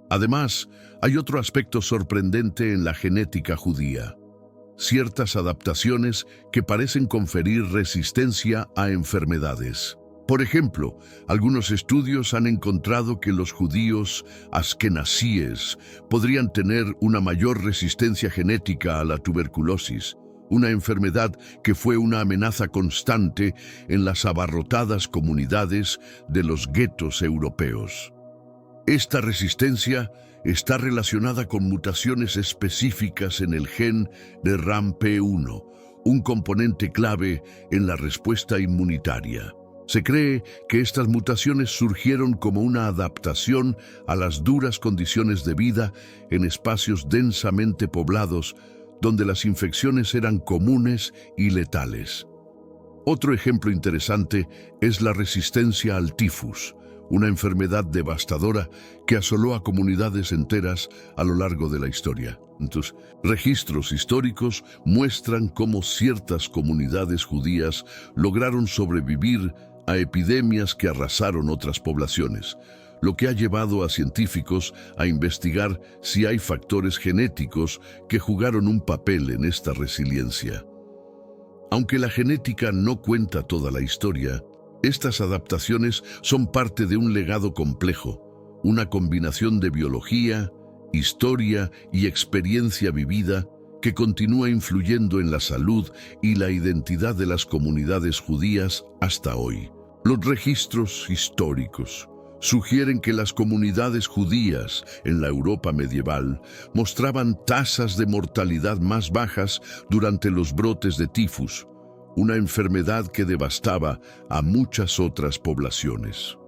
Además, hay otro aspecto sorprendente en la genética judía: ciertas adaptaciones que parecen conferir resistencia a enfermedades. Por ejemplo, algunos estudios han encontrado que los judíos askenazíes podrían tener una mayor resistencia genética a la tuberculosis, una enfermedad que fue una amenaza constante en las abarrotadas comunidades de los guetos europeos. Esta resistencia está relacionada con mutaciones específicas en el gen de RAMP1, un componente clave en la respuesta inmunitaria. Se cree que estas mutaciones surgieron como una adaptación a las duras condiciones de vida en espacios densamente poblados, donde las infecciones eran comunes y letales. Otro ejemplo interesante es la resistencia al tifus, una enfermedad devastadora que asoló a comunidades enteras a lo largo de la historia. Entonces, registros históricos muestran cómo ciertas comunidades judías lograron sobrevivir a epidemias que arrasaron otras poblaciones, lo que ha llevado a científicos a investigar si hay factores genéticos que jugaron un papel en esta resiliencia. Aunque la genética no cuenta toda la historia, estas adaptaciones son parte de un legado complejo, una combinación de biología, historia y experiencia vivida que continúa influyendo en la salud y la identidad de las comunidades judías hasta hoy. Los registros históricos sugieren que las comunidades judías en la Europa medieval mostraban tasas de mortalidad más bajas durante los brotes de tifus, una enfermedad que devastaba a muchas otras poblaciones.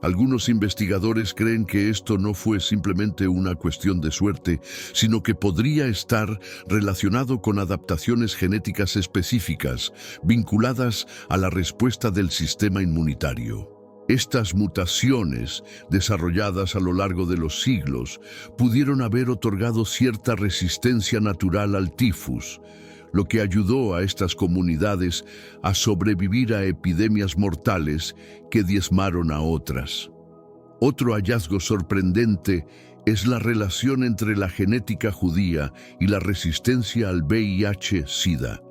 Algunos investigadores creen que esto no fue simplemente una cuestión de suerte, sino que podría estar relacionado con adaptaciones genéticas específicas vinculadas a la respuesta del sistema inmunitario. Estas mutaciones, desarrolladas a lo largo de los siglos, pudieron haber otorgado cierta resistencia natural al tifus, lo que ayudó a estas comunidades a sobrevivir a epidemias mortales que diezmaron a otras. Otro hallazgo sorprendente es la relación entre la genética judía y la resistencia al VIH-Sida.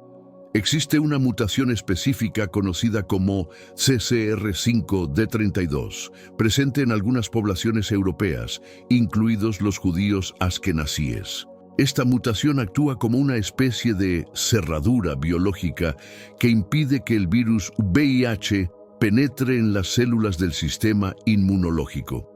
Existe una mutación específica conocida como CCR5D32, presente en algunas poblaciones europeas, incluidos los judíos askenazíes. Esta mutación actúa como una especie de cerradura biológica que impide que el virus VIH penetre en las células del sistema inmunológico.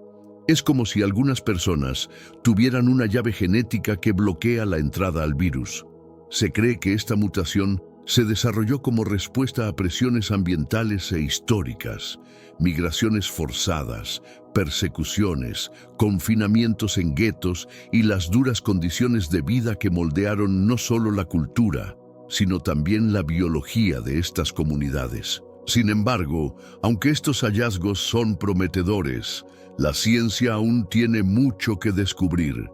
Es como si algunas personas tuvieran una llave genética que bloquea la entrada al virus. Se cree que esta mutación se desarrolló como respuesta a presiones ambientales e históricas, migraciones forzadas, persecuciones, confinamientos en guetos y las duras condiciones de vida que moldearon no solo la cultura, sino también la biología de estas comunidades. Sin embargo, aunque estos hallazgos son prometedores, la ciencia aún tiene mucho que descubrir.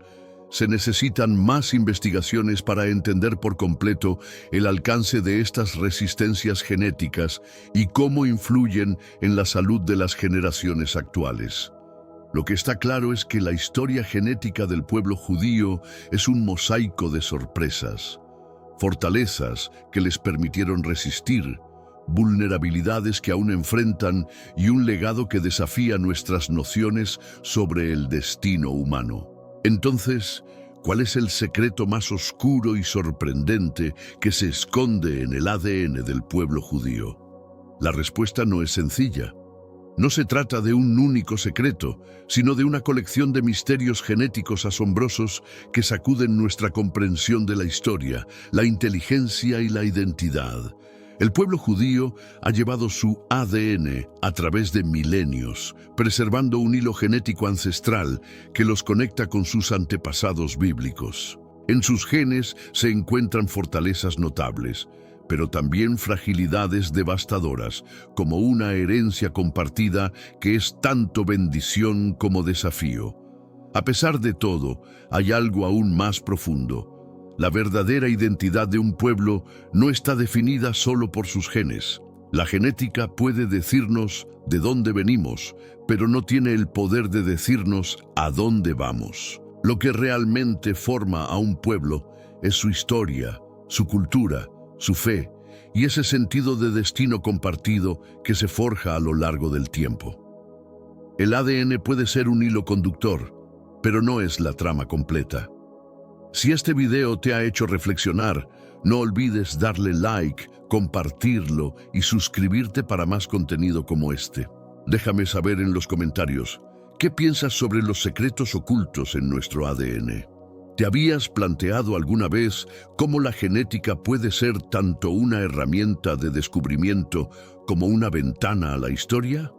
Se necesitan más investigaciones para entender por completo el alcance de estas resistencias genéticas y cómo influyen en la salud de las generaciones actuales. Lo que está claro es que la historia genética del pueblo judío es un mosaico de sorpresas, fortalezas que les permitieron resistir, vulnerabilidades que aún enfrentan y un legado que desafía nuestras nociones sobre el destino humano. Entonces, ¿cuál es el secreto más oscuro y sorprendente que se esconde en el ADN del pueblo judío? La respuesta no es sencilla. No se trata de un único secreto, sino de una colección de misterios genéticos asombrosos que sacuden nuestra comprensión de la historia, la inteligencia y la identidad. El pueblo judío ha llevado su ADN a través de milenios, preservando un hilo genético ancestral que los conecta con sus antepasados bíblicos. En sus genes se encuentran fortalezas notables, pero también fragilidades devastadoras, como una herencia compartida que es tanto bendición como desafío. A pesar de todo, hay algo aún más profundo. La verdadera identidad de un pueblo no está definida solo por sus genes. La genética puede decirnos de dónde venimos, pero no tiene el poder de decirnos a dónde vamos. Lo que realmente forma a un pueblo es su historia, su cultura, su fe y ese sentido de destino compartido que se forja a lo largo del tiempo. El ADN puede ser un hilo conductor, pero no es la trama completa. Si este video te ha hecho reflexionar, no olvides darle like, compartirlo y suscribirte para más contenido como este. Déjame saber en los comentarios, ¿qué piensas sobre los secretos ocultos en nuestro ADN? ¿Te habías planteado alguna vez cómo la genética puede ser tanto una herramienta de descubrimiento como una ventana a la historia?